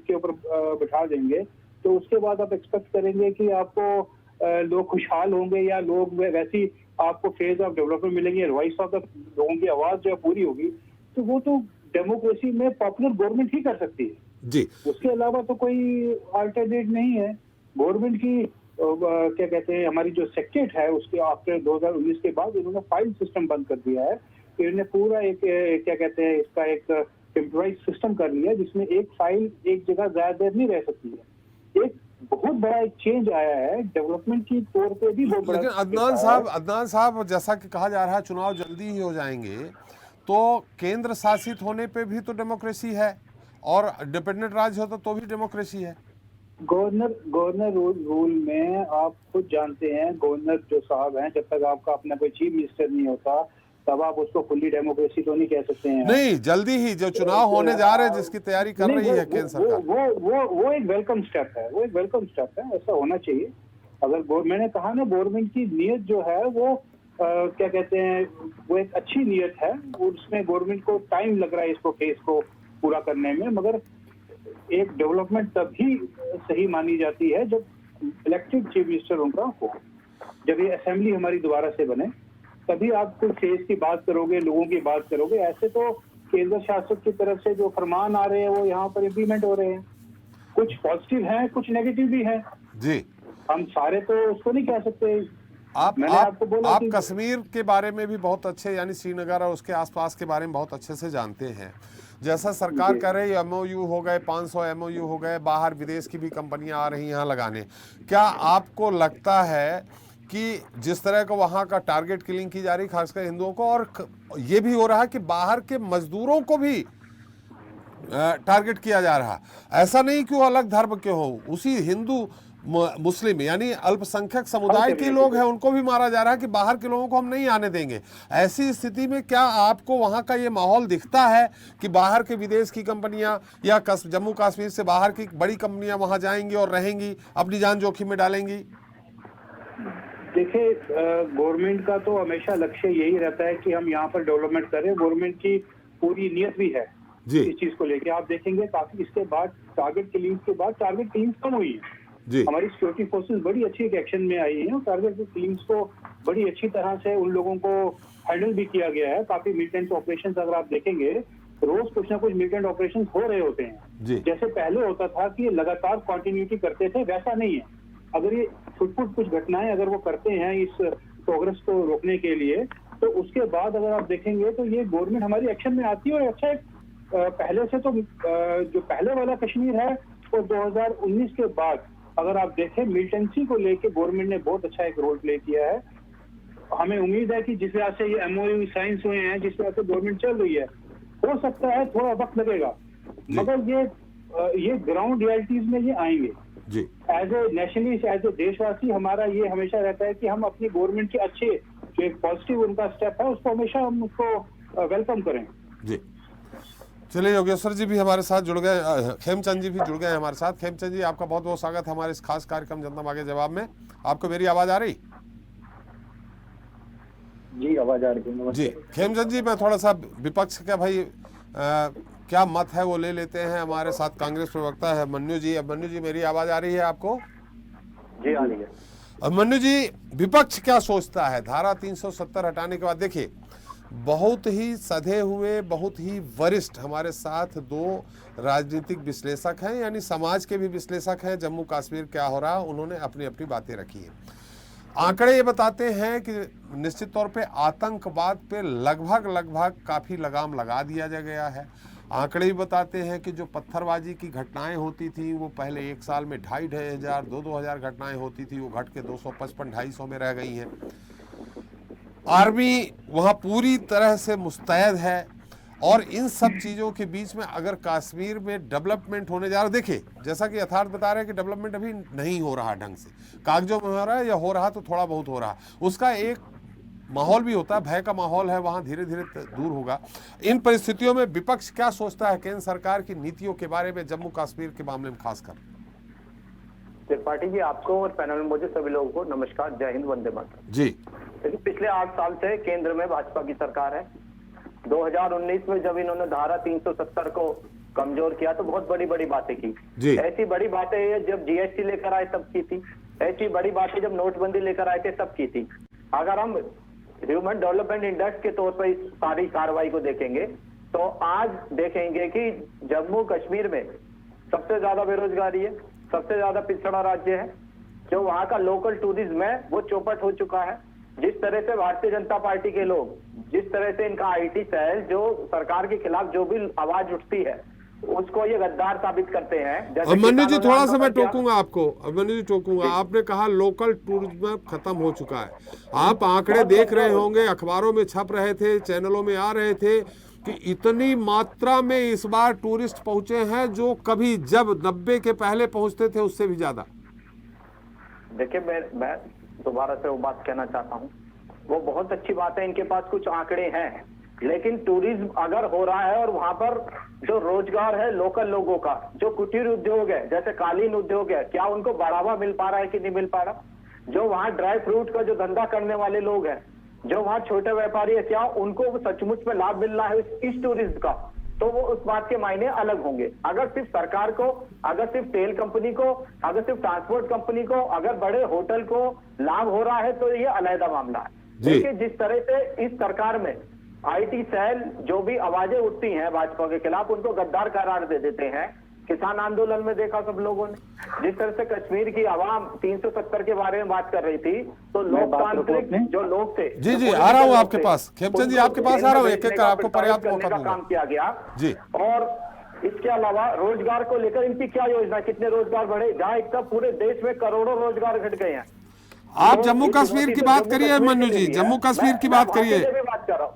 के ऊपर बिठा देंगे, तो उसके बाद आप एक्सपेक्ट करेंगे कि आपको लोग खुशहाल होंगे या लोग वैसी आपको फेज ऑफ डेवलपमेंट मिलेंगे, वॉइस ऑफ द लोगों की आवाज जो है पूरी होगी। तो वो तो डेमोक्रेसी में पॉपुलर गवर्नमेंट ही कर सकती है जी, उसके अलावा तो कोई अल्टरनेट नहीं है। गवर्नमेंट की क्या कहते हैं, हमारी जो सेक्रेट है उसके आफ्टर 2019 के बाद इन्होंने फाइल सिस्टम बंद कर दिया है। इन्होंने पूरा एक क्या कहते हैं इसका एक कंप्यूटराइज सिस्टम कर लिया, जिसमें एक फाइल एक जगह ज्यादा देर नहीं रह सकती है। एक बहुत बड़ा एक चेंज आया है डेवलपमेंट की तौर पे भी बहुत बड़ा। लेकिन अदनान साहब जैसा कि कहा जा रहा है चुनाव जल्दी ही हो जाएंगे, तो केंद्र शासित होने पे भी तो डेमोक्रेसी है और डिपेंडेंट राज्य होता तो भी डेमोक्रेसी है। गवर्नर रूल में आप खुद जानते हैं, गवर्नर जो साहब हैं, जब तक आपका अपना कोई चीफ मिनिस्टर नहीं होता तब आप उसको फुल्ली डेमोक्रेसी तो नहीं कह सकते हैं। नहीं, जल्दी ही जो चुनाव होने जा रहे हैं जिसकी तैयारी कर रही है केंद्र सरकार, वो एक वेलकम स्टेप है, वो एक वेलकम स्टेप है, ऐसा होना चाहिए। अगर मैंने कहा ना, गवर्नमेंट की नीयत जो है वो क्या कहते हैं, वो एक अच्छी नीयत है। उसमें गवर्नमेंट को टाइम लग रहा है इसको केस को पूरा करने में, मगर एक डेवलपमेंट तभी सही मानी जाती है जब इलेक्टेड चीफ मिनिस्टर उनका हो, जब ये असेंबली हमारी दोबारा से बने, तभी आप कुछ फेज की बात करोगे, लोगों की बात करोगे। ऐसे तो केंद्र शासक की तरफ से जो फरमान आ रहे हैं वो यहाँ पर इम्प्लीमेंट हो रहे हैं, कुछ पॉजिटिव हैं, कुछ नेगेटिव भी हैं जी। हम सारे तो उसको नहीं कह सकते मैंने आपको बोला आप कि कश्मीर के बारे में भी बहुत अच्छे, यानी श्रीनगर और उसके आसपास के बारे में बहुत अच्छे से जानते हैं। जैसा सरकार कह रही है, MOU हो गए, 500 MOU हो गए, बाहर विदेश की भी कंपनियां आ रही हैं यहाँ लगाने। क्या आपको लगता है कि जिस तरह का वहाँ का टारगेट किलिंग की जा रही, खासकर हिंदुओं को, और ये भी हो रहा है कि बाहर के मजदूरों को भी टारगेट किया जा रहा, ऐसा नहीं कि वो अलग धर्म के हो, उसी हिंदू मुस्लिम यानी अल्पसंख्यक समुदाय के लोग हैं उनको भी मारा जा रहा है कि बाहर के लोगों को हम नहीं आने देंगे। ऐसी स्थिति में क्या आपको वहां का ये माहौल दिखता है कि बाहर के विदेश की कंपनियां या जम्मू कश्मीर से बाहर की बड़ी कंपनियां वहां जाएंगी और रहेंगी, अपनी जान जोखिम में डालेंगी? देखिए, गवर्नमेंट का तो हमेशा लक्ष्य यही रहता है कि हम यहाँ पर डेवलपमेंट करें। गवर्नमेंट की पूरी नियत भी है जी। इस चीज को लेके। आप देखेंगे काफी इसके बाद टारगेट किलिंग के बाद टारगेट किलिंग कम हुई है जी। हमारी सिक्योरिटी फोर्सेस बड़ी अच्छी एक एक्शन में आई है और टारगेट किलिंग्स को बड़ी अच्छी तरह से उन लोगों को हैंडल भी किया गया है। काफी मिलिटेंट ऑपरेशन अगर आप देखेंगे रोज कुछ ना कुछ मिलिटेंट ऑपरेशन हो रहे होते हैं। जी। जैसे पहले होता था कि लगातार कंटिन्यूटी करते थे, वैसा नहीं है। अगर ये छुटपुट कुछ घटनाएं अगर वो करते हैं इस प्रोग्रेस को रोकने के लिए, तो उसके बाद अगर आप देखेंगे तो ये गवर्नमेंट हमारी एक्शन में आती है। और अच्छा पहले से तो जो पहले वाला कश्मीर है और 2019 के बाद अगर आप देखें मिलिटेंसी को लेके गवर्नमेंट ने बहुत अच्छा एक रोल प्ले किया है। हमें उम्मीद है कि जिस तरह से ये MOU साइंस हुए हैं, जिस तरह से गवर्नमेंट चल रही है, हो सकता है थोड़ा वक्त लगेगा, मगर ये ग्राउंड रियलिटीज में ये आएंगे जी। As a nationalist, as a देशवासी हमारा ये हमेशा रहता है कि हम अपनी गवर्नमेंट के अच्छे जो एक पॉजिटिव उनका स्टेप है उसको हमेशा हम उसको वेलकम करें। जी। चलिए, योगेश्वर जी भी हमारे साथ जुड़ गए, खेमचंद जी भी जुड़ गए हमारे साथ। खेमचंद जी, आपका बहुत बहुत स्वागत है हमारे इस खास कार्यक्रम जनता मांगे जवाब में। आपको मेरी आवाज आ रही? जी, आवाज आ रही है जी। खेमचंद जी, मैं थोड़ा सा विपक्ष का भाई क्या मत है वो ले लेते हैं। हमारे साथ कांग्रेस प्रवक्ता है मन्नू जी। अब मन्नू जी, मेरी आवाज आ रही है आपको? जी, आ रही है। अब मन्नू जी, विपक्ष क्या सोचता है धारा 370 हटाने के बाद? देखिए, बहुत ही सधे हुए, बहुत ही वरिष्ठ हमारे साथ दो राजनीतिक विश्लेषक हैं, यानी समाज के भी विश्लेषक हैं। जम्मू कश्मीर क्या हो रहा, उन्होंने अपनी अपनी बातें रखी हैं। आंकड़े ये बताते हैं कि निश्चित तौर पे आतंकवाद पे लगभग काफ़ी लगाम लगा दिया गया है। आंकड़े भी बताते हैं कि जो पत्थरबाजी की घटनाएं होती थी वो पहले एक साल में 2,500 2,000 घटनाएं होती थी, वो घट के 255-250 में रह गई हैं। आर्मी वहाँ पूरी तरह से मुस्तैद है। और इन सब चीज़ों के बीच में अगर कश्मीर में डेवलपमेंट होने जा रहा, देखिए जैसा कि यथार्थ बता रहे हैं कि डेवलपमेंट अभी नहीं हो रहा ढंग से, कागजों में हो रहा है या हो रहा तो थोड़ा बहुत हो रहा, उसका एक माहौल भी होता है, भय का माहौल है, वहाँ धीरे धीरे दूर होगा। इन परिस्थितियों में विपक्ष क्या सोचता है केंद्र सरकार की नीतियों के बारे में जम्मू कश्मीर के मामले में खासकर? त्रिपाठी जी, आपको और पैनल में मौजूद सभी लोगों को नमस्कार, जय हिंद, वंदे मातरम। जी। देखिए, पिछले 8 साल से केंद्र में भाजपा की सरकार है। 2019 में जब इन्होंने धारा 370 को कमजोर किया तो बहुत बड़ी बड़ी बातें की। ऐसी बड़ी बातें जब GST लेकर आए तब की थी, ऐसी बड़ी बातें जब नोटबंदी लेकर आए थे तब की थी। अगर हम ह्यूमन डेवलपमेंट इंडेक्स के तौर पर इस सारी कार्रवाई को देखेंगे तो आज देखेंगे कि जम्मू कश्मीर में सबसे ज्यादा बेरोजगारी है, सबसे ज्यादा पिछड़ा राज्य है। जो वहाँ का लोकल टूरिज्म है वो चौपट हो चुका है। जिस तरह से भारतीय जनता पार्टी के लोग, जिस तरह से इनका IT सेल जो सरकार के खिलाफ जो भी आवाज उठती है उसको ये गद्दार साबित करते हैं। अभिमन्यु जी, थोड़ा सा मैं टोकूंगा आपको। अभिमन्यु जी, टोकूंगा। आपने कहा लोकल टूरिज्म खत्म हो चुका है। आप आंकड़े देख रहे होंगे, अखबारों में छप रहे थे, चैनलों में आ रहे थे कि इतनी मात्रा में इस बार टूरिस्ट पहुंचे हैं जो कभी जब 90 के पहले पहुंचते थे उससे भी ज्यादा। देखिए, मैं दोबारा से वो बात कहना चाहता हूँ, वो बहुत अच्छी बात है, इनके पास कुछ आंकड़े हैं, लेकिन टूरिज्म अगर हो रहा है और वहां पर जो रोजगार है लोकल लोगों का, जो कुटीर उद्योग है जैसे कालीन उद्योग है, क्या उनको बढ़ावा मिल पा रहा है कि नहीं मिल पा रहा? जो वहाँ ड्राई फ्रूट का जो धंधा करने वाले लोग हैं, जो वहाँ छोटे व्यापारी है, क्या उनको सचमुच में लाभ मिल रहा है इस टूरिज्म का? तो वो उस बात के मायने अलग होंगे। अगर सिर्फ सरकार को, अगर सिर्फ तेल कंपनी को, अगर सिर्फ ट्रांसपोर्ट कंपनी को, अगर बड़े होटल को लाभ हो रहा है तो ये अलग मामला है। देखिए, जिस तरह से इस सरकार में IT सेल जो भी आवाजें उठती हैं भाजपा के खिलाफ उनको गद्दार करार दे देते हैं किसान आंदोलन में देखा सब लोगों ने। जिस तरह से कश्मीर की आवाम 370 के बारे में बात कर रही थी, तो लोकतांत्रिक जो लोग थे, जी जी आ रहा हूँ आपके पास, खेमचंद जी आपके पास आ रहा हूँ, एक एक आपको पर्याप्त मौका दूंगा। काम किया गया जी। और इसके अलावा रोजगार को लेकर इनकी क्या योजना, कितने रोजगार बढ़े, जहाँ एक तक पूरे देश में करोड़ों रोजगार घट गए हैं। आप जम्मू कश्मीर की बात करिए मन्नू जी, जम्मू कश्मीर की बात करिए।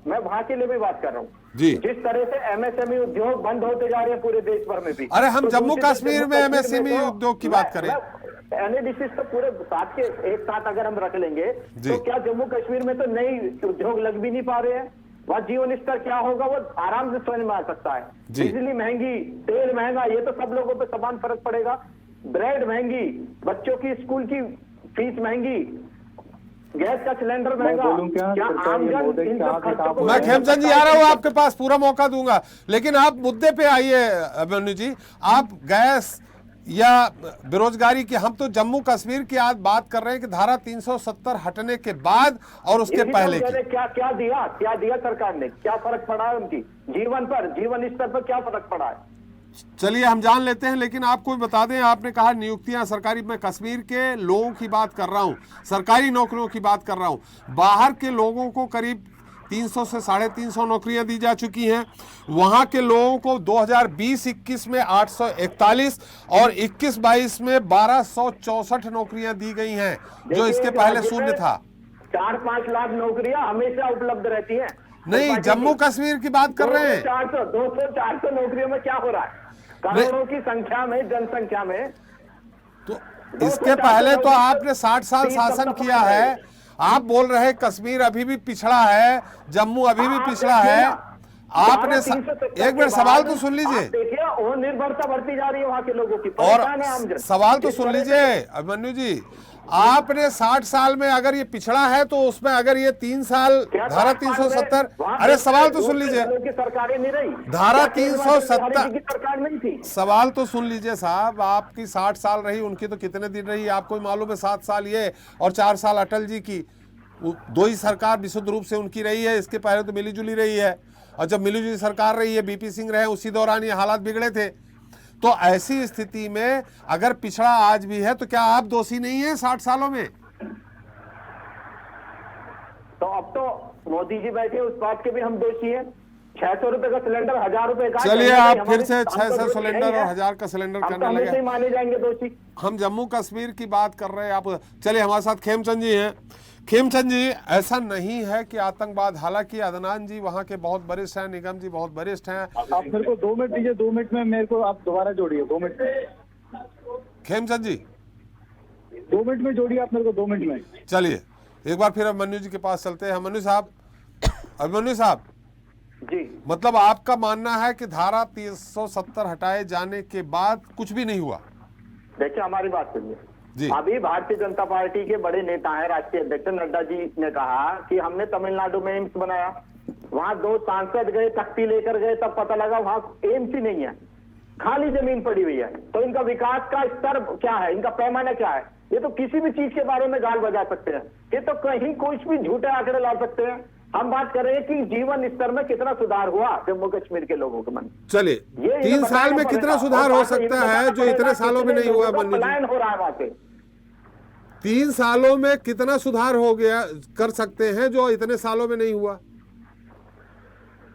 मैं वहां के लिए भी बात कर रहा हूँ जी। जिस तरह से एमएसएमई उद्योग बंद होते जा रहे हैं पूरे देश भर में भी। अरे हम तो जम्मू दूसरी तरफ कश्मीर में एमएसएमई उद्योग की बात करें, एनएडीसी तो पूरे साथ के एक साथ अगर हम रख लेंगे तो क्या जम्मू कश्मीर में तो नई उद्योग लग भी नहीं पा रहे हैं। वहाँ जीवन स्तर क्या होगा वो आराम से समझ में आ सकता है। बिजली महंगी, तेल महंगा, ये तो सब लोगों पे समान फर्क पड़ेगा। ब्रेड महंगी, बच्चों की स्कूल की फीस महंगी, गैस का सिलेंडर महंगा, क्या आमजन इन सब खर्चों को। मैं खेमचंद जी आ रहा हूँ आपके पास, पूरा मौका दूंगा, लेकिन आप मुद्दे पे आइए मन्नू जी। आप गैस या बेरोजगारी की, हम तो जम्मू कश्मीर की आज बात कर रहे हैं कि धारा 370 हटने के बाद और उसके पहले की क्या दिया सरकार ने, क्या फर्क पड़ा है उनकी जीवन पर, जीवन स्तर पर क्या फर्क पड़ा है। चलिए हम जान लेते हैं, लेकिन आपको भी बता दें, आपने कहा नियुक्तियां सरकारी, मैं कश्मीर के लोगों की बात कर रहा हूं, सरकारी नौकरियों की बात कर रहा हूं। बाहर के लोगों को करीब 300 से 350 नौकरियां दी जा चुकी हैं। वहां के लोगों को 2020-21 में 841 और 21-22 में 1264 नौकरियां दी गई हैं, जो इसके पहले शून्य था। 4-5 लाख नौकरियां हमेशा उपलब्ध रहती हैं। नहीं, जम्मू कश्मीर की बात कर रहे हैं। 200-400 नौकरियों में क्या हो रहा है, करोड़ों की संख्या में, जनसंख्या में। तो इसके पहले तो आपने 60 साल शासन किया है, आप बोल रहे हैं कश्मीर अभी भी पिछड़ा है, जम्मू अभी भी पिछड़ा है। आपने एक मिनट सवाल तो सुन लीजिए, देखिए वो निर्भरता बढ़ती जा रही है वहां के लोगों की, और सवाल तो सुन लीजिए अभिमन्यु जी। आपने 60 साल में अगर ये पिछड़ा है तो उसमें अगर ये 3 साल धारा 370, अरे सवाल तो सुन लीजिए, सरकारें नहीं रही, धारा 370 सरकार नहीं थी। सवाल तो सुन लीजिए साहब, आपकी 60 साल रही, उनकी तो कितने दिन रही आपको मालूम है। 7 साल ये और 4 साल अटल जी की, 2 ही सरकार विशुद्ध रूप से उनकी रही है। इसके पहले तो मिली जुली रही है, और जब मिली जुली सरकार रही है, बीपी सिंह रहे, उसी दौरान ये हालात बिगड़े थे। तो ऐसी स्थिति में अगर पिछड़ा आज भी है तो क्या आप दोषी नहीं है 60 सालों में? तो अब तो मोदी जी बैठे उस बात के भी हम दोषी हैं। 600 रुपए का सिलेंडर, 1000 रुपए का। चलिए आप फिर से 600 सिलेंडर और 1000 का सिलेंडर करने लगे। माने जाएंगे दोषी। हम जम्मू कश्मीर की बात कर रहे हैं, आप चलिए हमारे साथ खेमचंद जी हैं। खेमचंद जी, ऐसा नहीं है कि आतंकवाद, हालांकि अदनान जी वहाँ के बहुत वरिष्ठ हैं, निगम जी बहुत वरिष्ठ हैं। आप मेरे को 2 मिनट दीजिए, 2 मिनट में मेरे को आप दोबारा जोड़िए, 2 मिनट में। खेमचंद जी 2 मिनट में जोड़िए आप मेरे को, 2 मिनट में। चलिए एक बार फिर अभिमन्यु जी के पास चलते हैं। अभिमन्यु साहब जी, मतलब आपका मानना है कि धारा 370 हटाए जाने के बाद कुछ भी नहीं हुआ? देखिए हमारी बात सुनिए जी। अभी भारतीय जनता पार्टी के बड़े नेता हैं, राष्ट्रीय अध्यक्ष नड्डा जी ने कहा कि हमने तमिलनाडु में एम्स बनाया, वहां 2 सांसद गए, तख्ती लेकर गए, तब पता लगा वहां एम्स ही नहीं है, खाली जमीन पड़ी हुई है। तो इनका विकास का स्तर क्या है, इनका पैमाना क्या है? ये तो किसी भी चीज के बारे में गाल बजा सकते हैं, ये तो कहीं कुछ भी झूठे आंकड़े ला सकते हैं। हम बात कर रहे हैं कि जीवन स्तर में कितना सुधार हुआ जम्मू कश्मीर के लोगों के मन। चलिए 3 साल में कितना सुधार हो सकता है जो इतने सालों में नहीं हुआ? पलायन हो रहा है वहां से। 3 सालों में कितना सुधार हो गया कर सकते हैं जो इतने सालों में नहीं हुआ?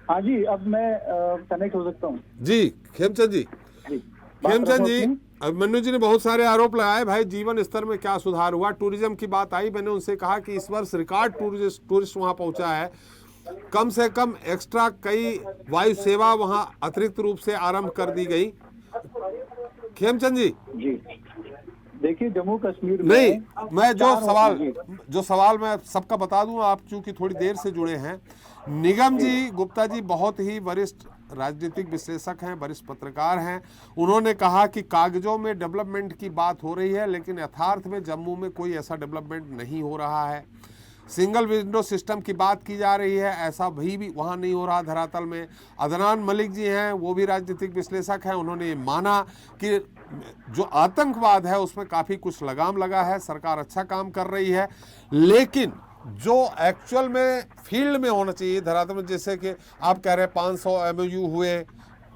हाँ जी, अब मैं कनेक्ट हो सकता हूँ जी। खेमचंद जी, अभिमन्यु जी ने बहुत सारे आरोप लगाए, भाई जीवन स्तर में क्या सुधार हुआ। टूरिज्म की बात आई, मैंने उनसे कहा कि इस वर्ष रिकॉर्ड टूरिस्ट वहां पहुंचा है, कम से कम एक्स्ट्रा कई वायु सेवा वहां अतिरिक्त रूप से आरंभ कर दी गई। खेमचंद जी देखिए जम्मू कश्मीर में नहीं, मैं जो सवाल मैं सबका बता दूं, आप चूंकि थोड़ी देर से जुड़े हैं। निगम जी गुप्ता जी बहुत ही वरिष्ठ राजनीतिक विश्लेषक हैं, वरिष्ठ पत्रकार हैं। उन्होंने कहा कि कागजों में डेवलपमेंट की बात हो रही है, लेकिन यथार्थ में जम्मू में कोई ऐसा डेवलपमेंट नहीं हो रहा है। सिंगल विंडो सिस्टम की बात की जा रही है, ऐसा भी वहाँ नहीं हो रहा धरातल में। अदनान मलिक जी हैं, वो भी राजनीतिक विश्लेषक हैं, उन्होंने माना कि जो आतंकवाद है उसमें काफ़ी कुछ लगाम लगा है, सरकार अच्छा काम कर रही है, लेकिन जो एक्चुअल में फील्ड में होना चाहिए धरातल में, जैसे कि आप कह रहे हैं 500 MOU हुए,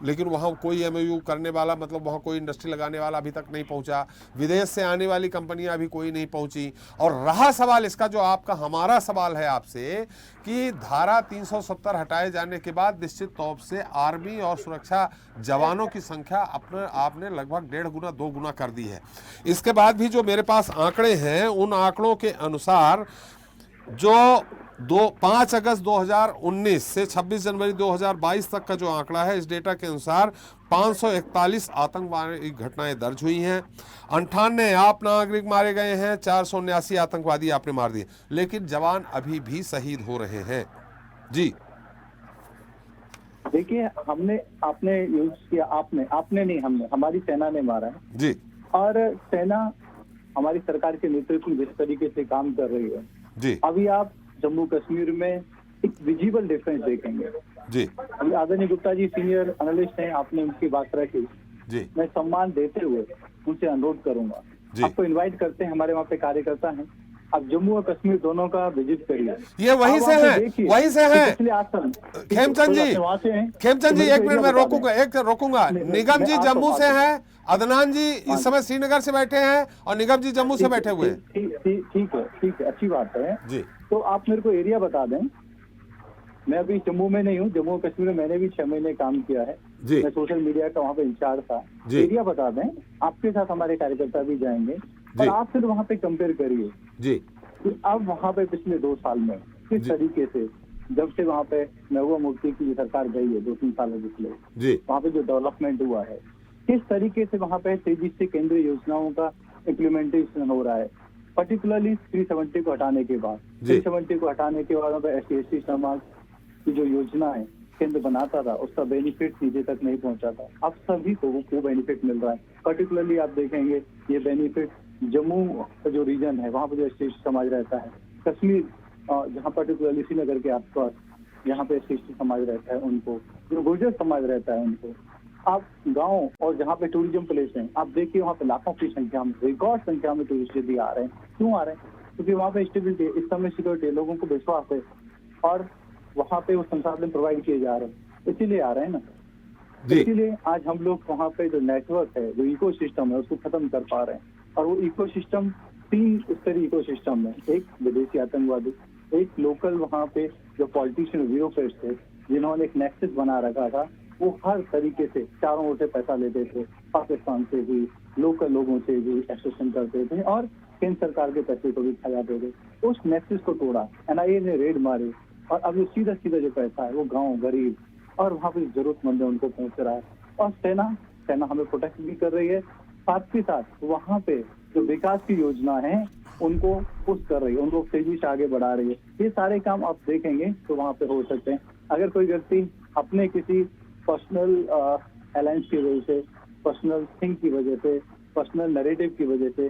लेकिन वहाँ कोई MOU करने वाला, मतलब वहाँ कोई इंडस्ट्री लगाने वाला अभी तक नहीं पहुँचा। विदेश से आने वाली कंपनियां अभी कोई नहीं पहुँची। और रहा सवाल इसका, जो आपका हमारा सवाल है आपसे, कि धारा 370 हटाए जाने के बाद निश्चित तौर से आर्मी और सुरक्षा जवानों की संख्या आपने लगभग 1.5 गुना 2 गुना कर दी है। इसके बाद भी जो मेरे पास आंकड़े हैं, उन आंकड़ों के अनुसार जो 5 अगस्त 2019 से 26 जनवरी 2022 तक का जो आंकड़ा है, इस डेटा के अनुसार 541 आतंकवादी घटनाएं दर्ज हुई हैं, 98 आप नागरिक मारे गए हैं, 479 आतंकवादी आपने मार दिए, लेकिन जवान अभी भी शहीद हो रहे हैं। जी देखिए, आपने यूज किया, आपने नहीं, हमने, हमारी सेना ने मारा है जी। और सेना हमारी सरकार के नेतृत्व में जिस तरीके से काम कर रही है जी, अभी आप जम्मू कश्मीर में एक विजिबल डिफरेंस देखेंगे जी। अभी आदरणीय गुप्ता जी सीनियर एनालिस्ट हैं, आपने उनकी बात रखी जी, मैं सम्मान देते हुए उनसे अनुरोध करूंगा, जी। आपको इनवाइट करते हैं, हमारे वहाँ पे कार्यकर्ता हैं, आप जम्मू और कश्मीर दोनों का विजिट करिए। ये वहीं से है, वहीं से है। खेमचंद जी, खेमचंद जी, एक मिनट में रोकूंगा। निगम जी जम्मू से हैं, अदनान जी इस समय श्रीनगर से बैठे हैं और निगम जी जम्मू से बैठे हुए हैं। ठीक है, अच्छी बात है जी। तो आप मेरे को एरिया बता दें। मैं अभी जम्मू में नहीं हूँ, जम्मू कश्मीर में मैंने भी 6 महीने काम किया है जी। मैं सोशल मीडिया का वहाँ पे इंचार्ज था। एरिया बता दें, आपके साथ हमारे कार्यकर्ता भी जाएंगे और आप फिर वहाँ पे कंपेयर करिए जी कि अब वहाँ पे पिछले 2 साल में किस तरीके से, जब से वहाँ पे महबूबा मुफ्ती की सरकार गई है 2-3 साल पिछले, वहाँ पे जो डेवलपमेंट हुआ है, किस तरीके से वहाँ पे तेजी से केंद्रीय योजनाओं का इम्प्लीमेंटेशन हो रहा है, पर्टिकुलरली 370 को हटाने के बाद 370 को हटाने के बाद SC समाज की जो योजना है केंद्र बनाता था, उसका बेनिफिट सीधे तक नहीं पहुंचा था। अब सभी को वो बेनिफिट मिल रहा है। पर्टिकुलरली आप देखेंगे ये बेनिफिट जम्मू का जो रीजन है, वहाँ पर जो SC समाज रहता है, कश्मीर जहाँ पर्टिकुलरली श्रीनगर के आसपास जहाँ पे SC समाज रहता है उनको, जो गुर्जर समाज रहता है उनको, आप गांव और जहाँ पे टूरिज्म प्लेस हैं, आप देखिए वहाँ पे लाखों की संख्या में, रिकॉर्ड संख्या में टूरिस्ट यदि आ रहे हैं। क्यों आ रहे हैं? क्योंकि वहाँ पे स्टेबिलिटी, इस समय सिक्योरिटी, लोगों को विश्वास है और वहाँ पे वो संसाधन प्रोवाइड किए जा रहे हैं, इसीलिए आ रहे हैं ना। इसीलिए आज हम लोग वहाँ पे जो नेटवर्क है, जो इकोसिस्टम है, उसको खत्म कर पा रहे हैं। और वो इकोसिस्टम 3 स्तरीय इकोसिस्टम है, एक विदेशी आतंकवादी, एक लोकल वहाँ पे जो पॉलिटिशियन ब्यूरोक्रेट्स थे जिन्होंने एक नेक्सस बना रखा था, वो हर तरीके से चारों ओर से पैसा लेते थे, पाकिस्तान से भी, लोकल लोगों से भी एक्सेशन करते थे और केंद्र सरकार के पैसे को भी खा जाते थे। उस नेक्सस को तोड़ा, NIA ने रेड मारी और अब ये सीधा जो पैसा है वो गांव, गरीब और वहाँ पे जरूरतमंद है उनको पहुंच रहा है। और सेना हमें प्रोटेक्ट भी कर रही है, साथ ही साथ वहाँ पे जो विकास की योजना है उनको पुश कर रही है, उनको तेजी से आगे बढ़ा रही है। ये सारे काम आप देखेंगे तो वहाँ पे हो सकते हैं। अगर कोई व्यक्ति अपने किसी पर्सनल अलायंस की वजह से, पर्सनल थिंग की वजह से, पर्सनल नैरेटिव की वजह से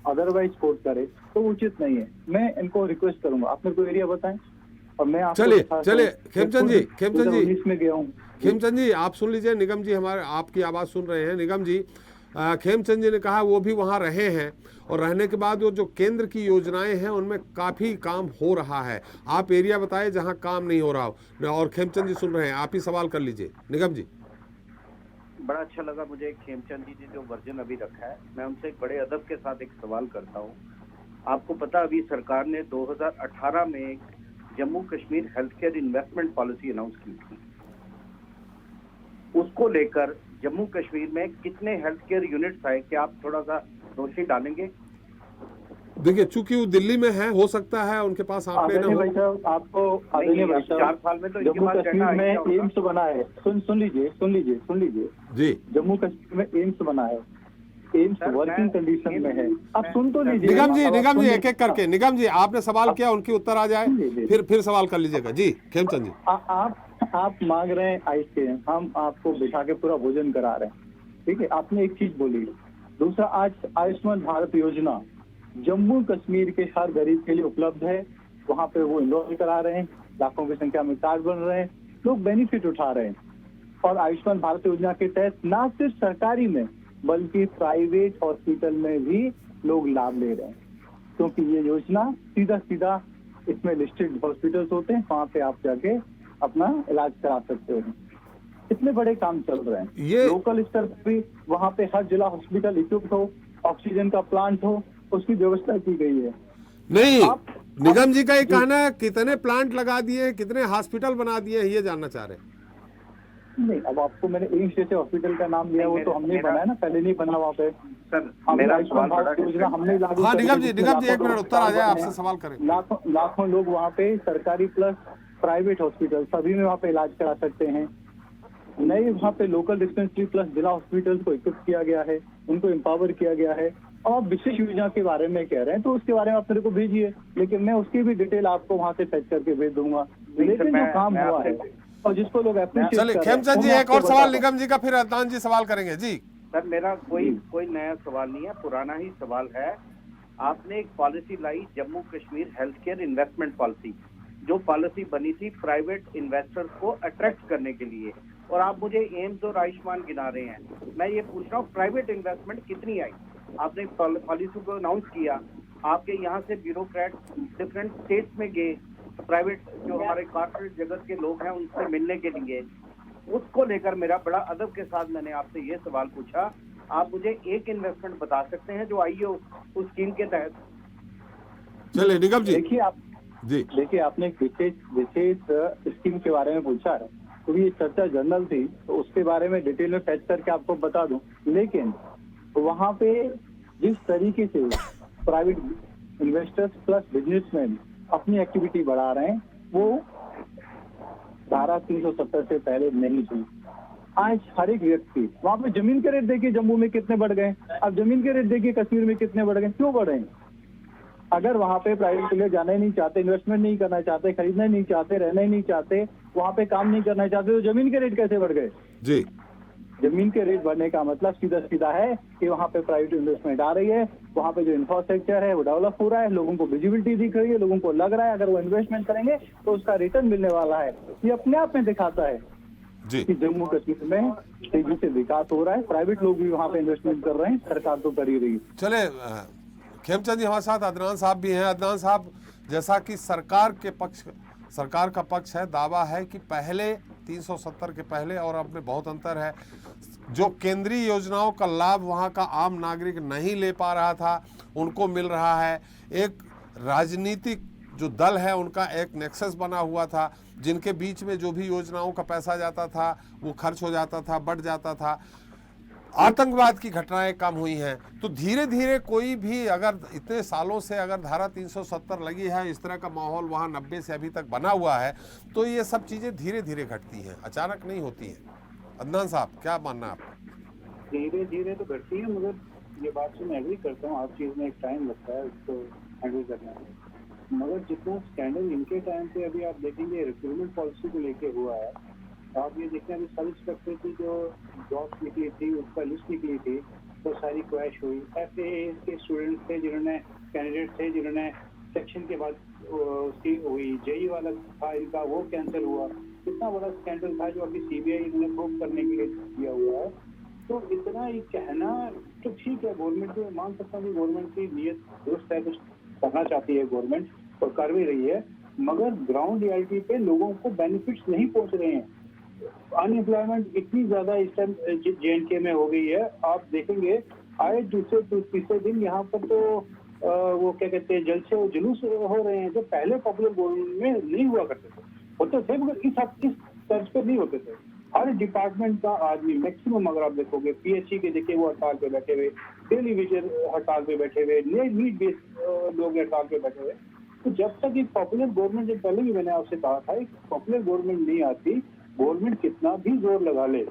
अदरवाइज कोट करे तो उचित नहीं है। मैं इनको रिक्वेस्ट करूंगा, आप मेरे को एरिया बताएं और मैं आपको चलिए खेमचंद जी में गया हूँ। खेमचंद जी आप सुन लीजिए, निगम जी हमारे आपकी आवाज़ सुन रहे हैं। निगम जी, खेमचंद जी ने कहा वो भी वहाँ रहे हैं और रहने के बाद वो जो केंद्र की योजनाएं हैं उनमें काफ़ी काम हो रहा है। आप एरिया बताएं जहाँ काम नहीं हो रहा हो। और खेमचंद जी सुन रहे हैं, आप ही सवाल कर लीजिए। निगम जी। बड़ा अच्छा लगा मुझे खेमचंद जी ने जो वर्जन अभी रखा है। मैं उनसे एक बड़े अदब के साथ एक सवाल करता हूँ। आपको पता, अभी सरकार ने 2018 में Jammu Kashmir health care investment policy announce की थी। उसको लेकर जम्मू कश्मीर में कितने हेल्थ केयर यूनिट्स आए, क्या आप थोड़ा सा रोशनी डालेंगे? देखिए, चूंकि वो दिल्ली में है, हो सकता है उनके पास आंकड़े न हो। आपको 4 साल में तो जम्मू कश्मीर में एम्स बना है। सुन लीजिए जी। जम्मू कश्मीर में एम्स बना है, एम्स वर्किंग कंडीशन में है। आप सुन तो लीजिए। निगम जी एक एक करके। निगम जी आपने सवाल किया, उनकी उत्तर आ जाए, फिर सवाल कर लीजिएगा। जी खेमचंद जी। आप मांग रहे हैं आइसक्रीम, हम आपको बिठा के पूरा भोजन करा रहे हैं, ठीक है। आपने एक चीज बोली। दूसरा, आज आयुष्मान भारत योजना जम्मू कश्मीर के हर गरीब के लिए उपलब्ध है। वहाँ पे वो इनरोल करा रहे हैं, लाखों की संख्या में कार्ड बन रहे हैं, लोग बेनिफिट उठा रहे हैं। और आयुष्मान भारत योजना के तहत न सिर्फ सरकारी में बल्कि प्राइवेट हॉस्पिटल में भी लोग लाभ ले रहे हैं, क्योंकि ये योजना सीधा इसमें लिस्टेड हॉस्पिटल्स होते हैं, वहाँ पे आप जाके अपना इलाज करा सकते हो। इतने बड़े काम चल रहे हैं। लोकल स्तर पर भी वहाँ पे हर जिला हॉस्पिटल इक्विप्ड हो, ऑक्सीजन का प्लांट हो, उसकी व्यवस्था की गई है। नहीं, निगम जी का ये कहना है कितने प्लांट लगा दिए, कितने हॉस्पिटल बना दिए, ये जानना चाह रहे हैं। नहीं, अब आपको मैंने एम्स जैसे हॉस्पिटल का नाम लिया, वो तो हमने बनाया ना, पहले नहीं बना वहाँ पे। सर मेरा सवाल बड़ा योजना हमने लागू। हाँ निगम जी 1 मिनट उत्तर आ जाए, आपसे सवाल करें। लाखों लोग वहाँ पे सरकारी प्लस प्राइवेट हॉस्पिटल सभी में वहाँ पे इलाज करा सकते हैं। नए वहाँ पे लोकल डिस्पेंसरी प्लस जिला हॉस्पिटल को इक्विप किया गया है, उनको एम्पावर किया गया है। और आप विशेष योजना के बारे में कह रहे हैं तो उसके बारे में आप मेरे को भेजिए, लेकिन मैं उसकी भी डिटेल आपको वहाँ से फैच करके भेज दूंगा। लेकिन जो काम हुआ है और जिसको लोग अप्रिशिएट चलिए खेमचंद जी एक और सवाल निगम जी का, फिर अदनान जी सवाल करेंगे जी। सर मेरा कोई नया सवाल नहीं है, पुराना ही सवाल है। आपने एक पॉलिसी लाई Jammu Kashmir health care investment policy, जो पॉलिसी बनी थी प्राइवेट इन्वेस्टर्स को अट्रैक्ट करने के लिए, और आप मुझे एम्स और आयुष्मान गिना रहे हैं। मैं ये पूछ रहा हूँ प्राइवेट इन्वेस्टमेंट कितनी आई? आपने पॉलिसी को अनाउंस किया, आपके यहाँ से ब्यूरोक्रेट डिफरेंट स्टेट्स में गए, प्राइवेट जो हमारे कॉर्पोरेट जगत के लोग हैं उनसे मिलने के लिए। उसको लेकर मेरा बड़ा अदब के साथ मैंने आपसे ये सवाल पूछा, आप मुझे एक इन्वेस्टमेंट बता सकते हैं जो आई है उस स्कीम के तहत? चलिए निगम जी देखिए आपने एक विशेष स्कीम के बारे में पूछा है, तो ये चर्चा जनरल थी, तो उसके बारे में डिटेल में फैच करके आपको बता दूं। लेकिन वहाँ पे जिस तरीके से प्राइवेट इन्वेस्टर्स प्लस बिजनेसमैन अपनी एक्टिविटी बढ़ा रहे हैं, वो धारा 370 से पहले नहीं थी। आज हर एक व्यक्ति वहाँ पे जमीन के रेट देखिए जम्मू में कितने बढ़ गए, अब जमीन के रेट देखिए कश्मीर में कितने बढ़ गए। क्यों बढ़े? अगर वहाँ पे प्राइवेट प्लेयर जाना ही नहीं चाहते, इन्वेस्टमेंट नहीं करना चाहते, खरीदना ही नहीं चाहते, रहना ही नहीं चाहते, वहाँ पे काम नहीं करना चाहते, तो जमीन के रेट कैसे बढ़ गए? जी, जमीन के रेट बढ़ने का मतलब सीधा है कि वहाँ पे प्राइवेट इन्वेस्टमेंट आ रही है, वहाँ पे जो इंफ्रास्ट्रक्चर है वो डेवलप हो रहा है, लोगों को विजिबिलिटी दिख रही है, लोगों को लग रहा है अगर वो इन्वेस्टमेंट करेंगे तो उसका रिटर्न मिलने वाला है। ये अपने आप में दिखाता है कि जम्मू कश्मीर में तेजी से विकास हो रहा है, प्राइवेट लोग भी वहाँ पे इन्वेस्टमेंट कर रहे हैं, सरकार तो कर ही रही है। चले खेमचंद जी हमारे साथ अदनान साहब भी हैं। अदनान साहब, जैसा कि सरकार का पक्ष है, दावा है कि पहले 370 के पहले और अब में बहुत अंतर है। जो केंद्रीय योजनाओं का लाभ वहाँ का आम नागरिक नहीं ले पा रहा था, उनको मिल रहा है। एक राजनीतिक जो दल है उनका एक नेक्सस बना हुआ था, जिनके बीच में जो भी योजनाओं का पैसा जाता था वो खर्च हो जाता था, बढ़ जाता था। आतंकवाद की घटनाएं कम हुई हैं, तो धीरे धीरे कोई भी अगर इतने सालों से अगर धारा 370 लगी है, इस तरह का माहौल वहाँ 90 से अभी तक बना हुआ है, तो ये सब चीज़ें धीरे धीरे घटती हैं, अचानक नहीं होती हैं। अदनान साहब क्या मानना है आपका? धीरे धीरे तो घटती है, मगर ये बात से मैं एग्री करता हूँ, हर चीज़ में एक टाइम लगता है उसको हैंडल करने में। मगर जितना स्कैंडल इनके टाइम पे अभी आप देखेंगे रिक्रूटमेंट पॉलिसी को लेके हुआ है, आप ये देखें अभी सब इंस्पेक्टर की जो जॉब निकली थी उसका लिस्ट निकली थी, तो सारी क्रैश हुई। FAA के स्टूडेंट्स थे जिन्होंने कैंडिडेट थे जिन्होंने सेक्शन के बाद उसकी हुई, JEE वाला था इनका, वो कैंसिल हुआ। इतना बड़ा स्कैंडल था जो अभी CBI इन्होंने प्रूव करने के लिए किया हुआ है। तो इतना ही कहना तो ठीक है, गवर्नमेंट को मान सकता हूँ कि गवर्नमेंट की नीयत दुरुस्त है, कुछ करना चाहती है गवर्नमेंट और कर भी रही है, मगर ग्राउंड रियलिटी पे लोगों को बेनिफिट्स नहीं पहुंच रहे हैं। अनएम्प्लॉयमेंट इतनी ज्यादा इस टाइम JNK में हो गई है, आप देखेंगे आए दूसरे तीसरे दिन यहाँ पर तो वो क्या कहते हैं जलसे और जुलूस हो रहे हैं, जो पहले पॉपुलर गवर्नमेंट में नहीं हुआ करते थे, होते थे मगर इस तर्ज पर नहीं होते थे। हर डिपार्टमेंट का आदमी मैक्सिमम अगर आप देखोगे, PHC के देखिए वो हड़ताल पे बैठे हुए, डेली विजर हड़ताल पे बैठे हुए, नीड बेस्ड लोग हड़ताल पे बैठे हुए। तो जब तक एक पॉपुलर गवर्नमेंट, जब पहले भी मैंने आपसे कहा था, एक पॉपुलर गवर्नमेंट नहीं आती, गवर्नमेंट कितना भी जोर लगा ले,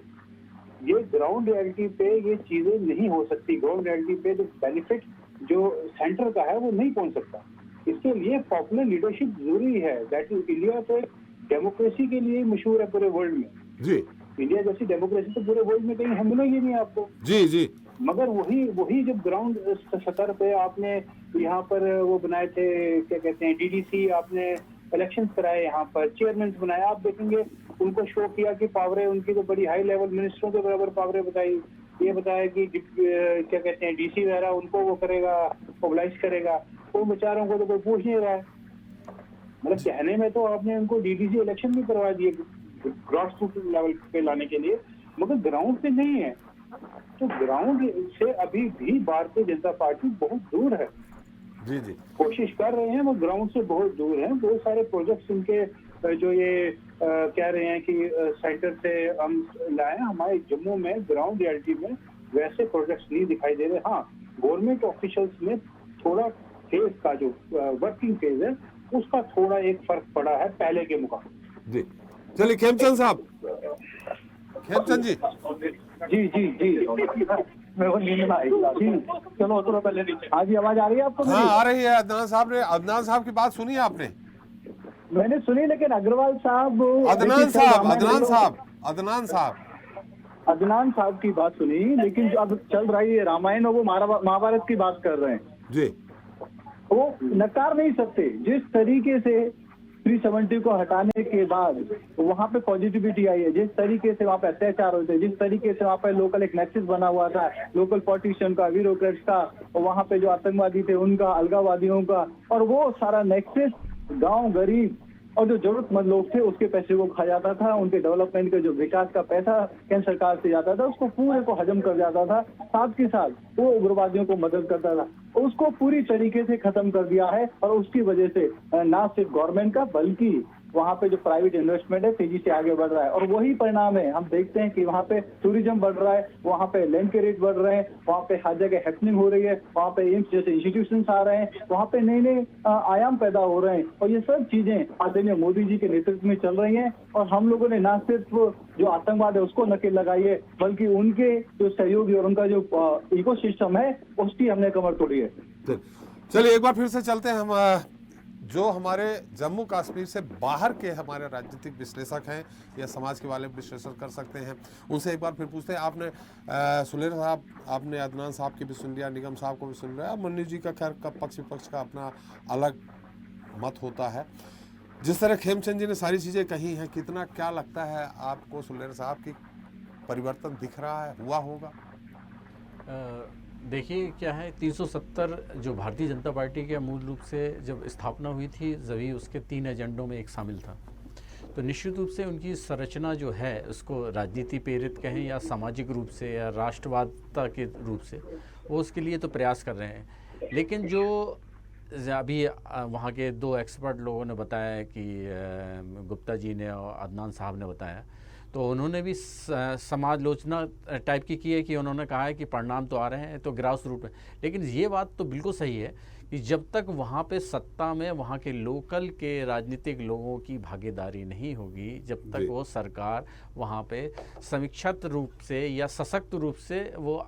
ये ग्राउंड रियलिटी पे ये चीजें नहीं हो सकती। ग्राउंड रियलिटी पे जो बेनिफिट जो सेंटर का है वो नहीं पहुंच सकता। इसके लिए पॉपुलर लीडरशिप जरूरी है। दैट इज इंडिया तो एक डेमोक्रेसी के लिए मशहूर है पूरे वर्ल्ड में जी। इंडिया जैसी डेमोक्रेसी तो पूरे वर्ल्ड में कहीं हम मिलेगी नहीं आपको। जी जी। मगर वही जब ग्राउंड स्तर पे आपने यहाँ पर वो बनाए थे, क्या कहते हैं, DDC, आपने इलेक्शंस कराए, यहाँ पर चेयरमैन बनाए, आप देखेंगे उनको शो किया कि पावरें उनकी तो बड़ी हाई लेवल मिनिस्टरों के बराबर पावरें बताई, ये बताया कि क्या कहते हैं DC वगैरह उनको वो करेगा, मोबिलाइज करेगा, वो बेचारों को तो कोई पूछ नहीं रहा है। मतलब कहने में तो आपने उनको DDC इलेक्शन भी करवा दिए, ग्रास रूट लेवल पे लाने के लिए, मगर ग्राउंड पे नहीं है। तो ग्राउंड से अभी भी भारतीय जनता पार्टी बहुत दूर है। जी जी, कोशिश कर रहे हैं, वो ग्राउंड से बहुत दूर है। बहुत सारे प्रोजेक्ट्स उनके जो ये कह रहे हैं कि सेंटर से हम लाए, हमारे जम्मू में ग्राउंड रियलिटी में वैसे प्रोजेक्ट्स नहीं दिखाई दे रहे। हाँ, गवर्नमेंट ऑफिशियल्स में थोड़ा फेज का जो वर्किंग फेज है उसका थोड़ा एक फर्क पड़ा है पहले के मुकाबले। जी चलिए खेमचंद साहब, खेमचंद जी। जी जी जी, मैं वो नींद में आई जी। चलो थोड़ा पहले नीचे। हाँ जी, आवाज आ रही है आपको? हाँ आ रही है। अदनान साहब ने, अदनान साहब की बात सुनी आपने? मैंने सुनी, लेकिन अग्रवाल साहब, अदनान साहब, अदनान साहब, अदनान साहब, अदनान साहब की बात सुनी, लेकिन जो अब चल रही है रामायण और वो महाभारत की बात कर रहे हैं जी। वो नकार नहीं सकते। जिस तरीके से 370 को हटाने के बाद वहाँ पे पॉजिटिविटी आई है, जिस तरीके से वहाँ पे अत्याचार होते हैं, जिस तरीके से वहाँ पे लोकल एक नेक्सस बना हुआ था, लोकल पॉलिटिशियन का, ब्यूरोक्रेट्स का, और वहाँ पे जो आतंकवादी थे उनका, अलगावादियों का, और वो सारा नेक्सस गांव गरीब और जो जरूरतमंद लोग थे उसके पैसे को खा जाता था। उनके डेवलपमेंट का जो विकास का पैसा केंद्र सरकार से जाता था उसको पूरे को हजम कर जाता था। साथ के साथ वो उग्रवादियों को मदद करता था, उसको पूरी तरीके से खत्म कर दिया है। और उसकी वजह से ना सिर्फ गवर्नमेंट का बल्कि वहाँ पे जो प्राइवेट इन्वेस्टमेंट है तेजी से आगे बढ़ रहा है। और वही परिणाम है, हम देखते हैं कि वहाँ पे टूरिज्म बढ़ रहा है, वहाँ पे लैंड के रेट बढ़ रहे हैं, वहाँ पे हर जगह हैपनिंग हो रही है, वहाँ पे एम्स जैसे इंस्टीट्यूशंस आ रहे हैं, वहाँ पे नए नए आयाम पैदा हो रहे हैं। और ये सब चीजें आदरणीय मोदी जी के नेतृत्व में चल रही हैं। और हम लोगों ने ना सिर्फ जो आतंकवाद है उसको नकेल लगाई है, बल्कि उनके जो सहयोगी और उनका जो इकोसिस्टम है उसकी हमने कमर तोड़ी है। चलिए एक बार फिर से चलते हैं हम जो हमारे जम्मू कश्मीर से बाहर के हमारे राजनीतिक विश्लेषक हैं या समाज के वाले विश्लेषण कर सकते हैं, उनसे एक बार फिर पूछते हैं। आपने सुलेर साहब, आपने अदनान साहब की भी सुन लिया, निगम साहब को भी सुन लिया, मन्नू जी का खैर का पक्ष विपक्ष का अपना अलग मत होता है। जिस तरह खेमचंद जी ने सारी चीज़ें कही हैं, कितना क्या लगता है आपको सुलेर साहब की परिवर्तन दिख रहा है, हुआ होगा? देखिए क्या है, 370 जो भारतीय जनता पार्टी के मूल रूप से जब स्थापना हुई थी जभी उसके 3 एजेंडों में एक शामिल था। तो निश्चित रूप से उनकी संरचना जो है उसको राजनीति प्रेरित कहें या सामाजिक रूप से या राष्ट्रवादता के रूप से, वो उसके लिए तो प्रयास कर रहे हैं। लेकिन जो अभी वहाँ के 2 एक्सपर्ट लोगों ने बताया कि गुप्ता जी ने और अदनान साहब ने बताया, तो उन्होंने भी समालोचना टाइप की है कि उन्होंने कहा है कि परिणाम तो आ रहे हैं तो ग्रास रूट में। लेकिन ये बात तो बिल्कुल सही है कि जब तक वहाँ पे सत्ता में वहाँ के लोकल के राजनीतिक लोगों की भागीदारी नहीं होगी, जब तक वो सरकार वहाँ पे समीक्षित रूप से या सशक्त रूप से वो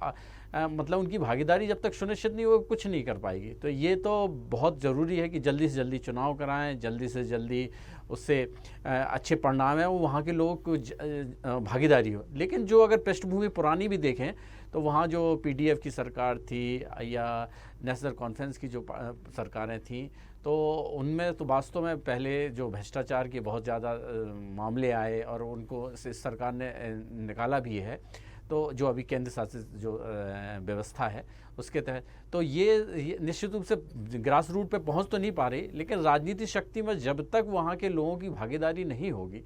मतलब उनकी भागीदारी जब तक सुनिश्चित नहीं होगी कुछ नहीं कर पाएगी। तो ये तो बहुत ज़रूरी है कि जल्दी से जल्दी चुनाव कराएं, जल्दी से जल्दी उससे अच्छे परिणाम है वो वहाँ के लोगों को भागीदारी हो। लेकिन जो अगर पृष्ठभूमि पुरानी भी देखें तो वहाँ जो पीडीएफ की सरकार थी या नेशनल कॉन्फ्रेंस की जो सरकारें थीं, तो उनमें तो वास्तव में पहले जो भ्रष्टाचार के बहुत ज़्यादा मामले आए और उनको सरकार ने निकाला भी है। तो जो अभी केंद्र शासित जो व्यवस्था है उसके तहत तो ये निश्चित रूप से ग्रास रूट पे पहुंच तो नहीं पा रही, लेकिन राजनीतिक शक्ति में जब तक वहाँ के लोगों की भागीदारी नहीं होगी,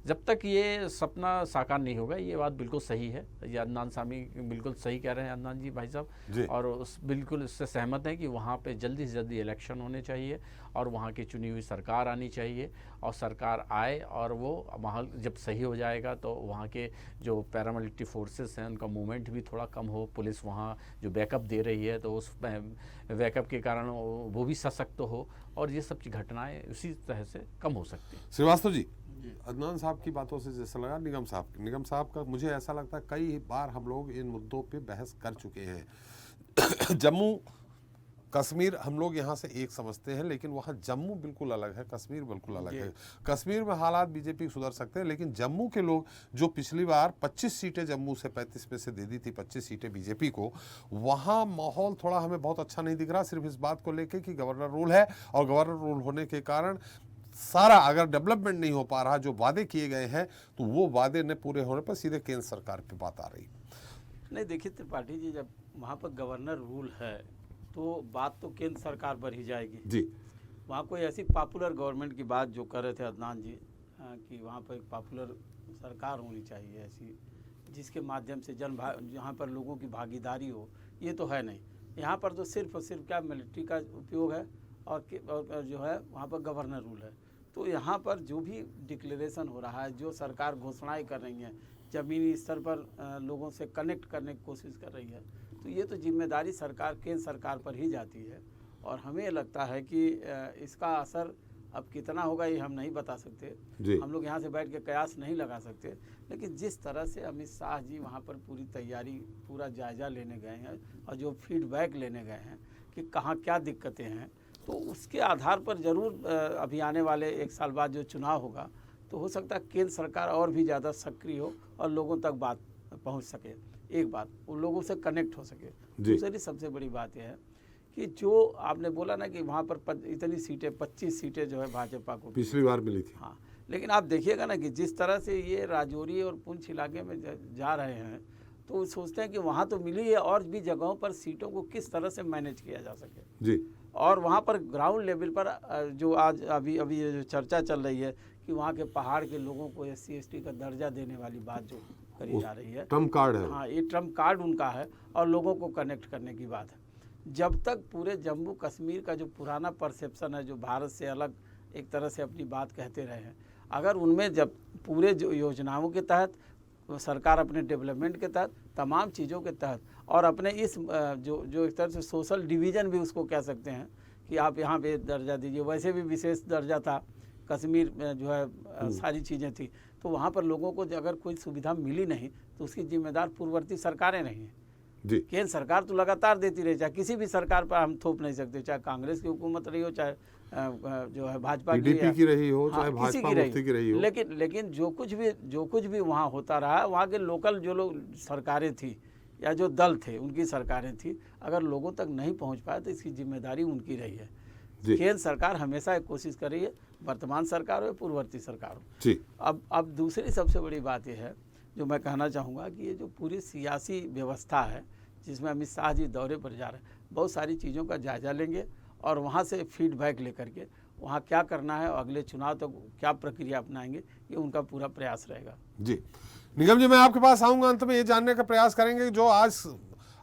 जब तक ये सपना साकार नहीं होगा। ये बात बिल्कुल सही है, ये अदनान सामी बिल्कुल सही कह रहे हैं, अदनान जी भाई साहब, और उस बिल्कुल इससे सहमत हैं कि वहाँ पे जल्दी से जल्दी इलेक्शन होने चाहिए और वहाँ की चुनी हुई सरकार आनी चाहिए। और सरकार आए और वो वहाँ जब सही हो जाएगा तो वहाँ के जो पैरामिलिट्री फोर्सेस हैं उनका मूवमेंट भी थोड़ा कम हो, पुलिस वहाँ जो बैकअप दे रही है तो उस बैकअप के कारण वो भी सशक्त हो और ये सब घटनाएँ उसी तरह से कम हो सकती हैं। श्रीवास्तव जी, अदनान साहब की बातों से जैसा लगा निगम साहब का मुझे ऐसा लगता है कई बार हम लोग इन मुद्दों पे बहस कर चुके हैं। जम्मू कश्मीर हम लोग यहाँ से एक समझते हैं, लेकिन वहाँ जम्मू बिल्कुल अलग है, कश्मीर बिल्कुल अलग है। कश्मीर में हालात बीजेपी सुधर सकते हैं, लेकिन जम्मू के लोग जो पिछली बार 25 सीटें जम्मू से 35 में से दे दी थी, 25 सीटें बीजेपी को, वहाँ माहौल थोड़ा हमें बहुत अच्छा नहीं दिख रहा। सिर्फ इस बात को लेकर कि गवर्नर रूल है और गवर्नर रूल होने के कारण सारा अगर डेवलपमेंट नहीं हो पा रहा, जो वादे किए गए हैं तो वो वादे न पूरे होने पर सीधे केंद्र सरकार पे बात आ रही। नहीं देखिए त्रिपाठी जी, जब वहाँ पर गवर्नर रूल है तो बात तो केंद्र सरकार पर ही जाएगी जी। वहाँ कोई ऐसी पॉपुलर गवर्नमेंट की बात जो कर रहे थे अदनान जी, कि वहाँ पर एक पॉपुलर सरकार होनी चाहिए ऐसी, जिसके माध्यम से जहाँ पर लोगों की भागीदारी हो, ये तो है नहीं। यहाँ पर तो सिर्फ और सिर्फ क्या मिलिट्री का उपयोग है और जो है वहाँ पर गवर्नर रूल है। तो यहाँ पर जो भी डिक्लेरेशन हो रहा है, जो सरकार घोषणाएं कर रही हैं, ज़मीनी स्तर पर लोगों से कनेक्ट करने की कोशिश कर रही है, तो ये तो जिम्मेदारी सरकार, केंद्र सरकार पर ही जाती है। और हमें लगता है कि इसका असर अब कितना होगा ये हम नहीं बता सकते, हम लोग यहाँ से बैठ के कयास नहीं लगा सकते। लेकिन जिस तरह से अमित शाह जी वहाँ पर पूरी तैयारी, पूरा जायज़ा लेने गए हैं और जो फीडबैक लेने गए हैं कि कहाँ क्या दिक्कतें हैं, तो उसके आधार पर ज़रूर अभी आने वाले 1 साल बाद जो चुनाव होगा तो हो सकता है केंद्र सरकार और भी ज़्यादा सक्रिय हो और लोगों तक बात पहुँच सके। एक बात, उन लोगों से कनेक्ट हो सके। दूसरी सबसे बड़ी बात यह है कि जो आपने बोला ना कि वहाँ पर इतनी सीटें, 25 सीटें जो है भाजपा को पिछली बार मिली थी। हाँ, लेकिन आप देखिएगा ना कि जिस तरह से ये राजौरी और पुंछ इलाके में जा रहे हैं, तो सोचते हैं कि वहाँ तो मिली है, और भी जगहों पर सीटों को किस तरह से मैनेज किया जा सके जी। और वहाँ पर ग्राउंड लेवल पर जो आज अभी ये जो चर्चा चल रही है कि वहाँ के पहाड़ के लोगों को SC ST का दर्जा देने वाली बात जो करी जा रही है, ट्रम्प कार्ड है। हाँ, ये ट्रम्प कार्ड उनका है और लोगों को कनेक्ट करने की बात है। जब तक पूरे जम्मू कश्मीर का जो पुराना परसेप्शन है, जो भारत से अलग एक तरह से अपनी बात कहते रहे हैं, अगर उनमें जब पूरे जो योजनाओं के तहत सरकार अपने डेवलपमेंट के तहत, तमाम चीज़ों के तहत, और अपने इस जो एक तरह से सोशल डिवीज़न भी उसको कह सकते हैं कि आप यहाँ पे दर्जा दीजिए, वैसे भी विशेष दर्जा था, कश्मीर में जो है सारी चीज़ें थी, तो वहाँ पर लोगों को अगर कोई सुविधा मिली नहीं तो उसकी जिम्मेदार पूर्ववर्ती सरकारें नहीं हैं जी। केंद्र सरकार तो लगातार देती रही, चाहे किसी भी सरकार पर हम थोप नहीं सकते, चाहे कांग्रेस की हुकूमत रही हो, चाहे जो है भाजपा की रही हो, चाहे किसी भाजपा मुफ्ती की रही हो। लेकिन जो कुछ भी वहाँ होता रहा, वहाँ के लोकल जो लोग सरकारें थी या जो दल थे उनकी सरकारें थी, अगर लोगों तक नहीं पहुँच पाए तो इसकी जिम्मेदारी उनकी रही है। केंद्र सरकार हमेशा एक कोशिश कर रही है, वर्तमान सरकार हो या पूर्ववर्ती सरकार हो जी। अब दूसरी सबसे बड़ी बात यह है जो मैं कहना चाहूँगा कि ये जो पूरी सियासी व्यवस्था है जिसमें अमित शाह जी दौरे पर जा रहे हैं, बहुत सारी चीज़ों का जायज़ा लेंगे और वहाँ से फीडबैक लेकर के वहाँ क्या करना है और अगले चुनाव तक क्या प्रक्रिया अपनाएंगे, ये उनका पूरा प्रयास रहेगा। जी निगम जी, मैं आपके पास आऊँगा, अंत में ये जानने का प्रयास करेंगे जो आज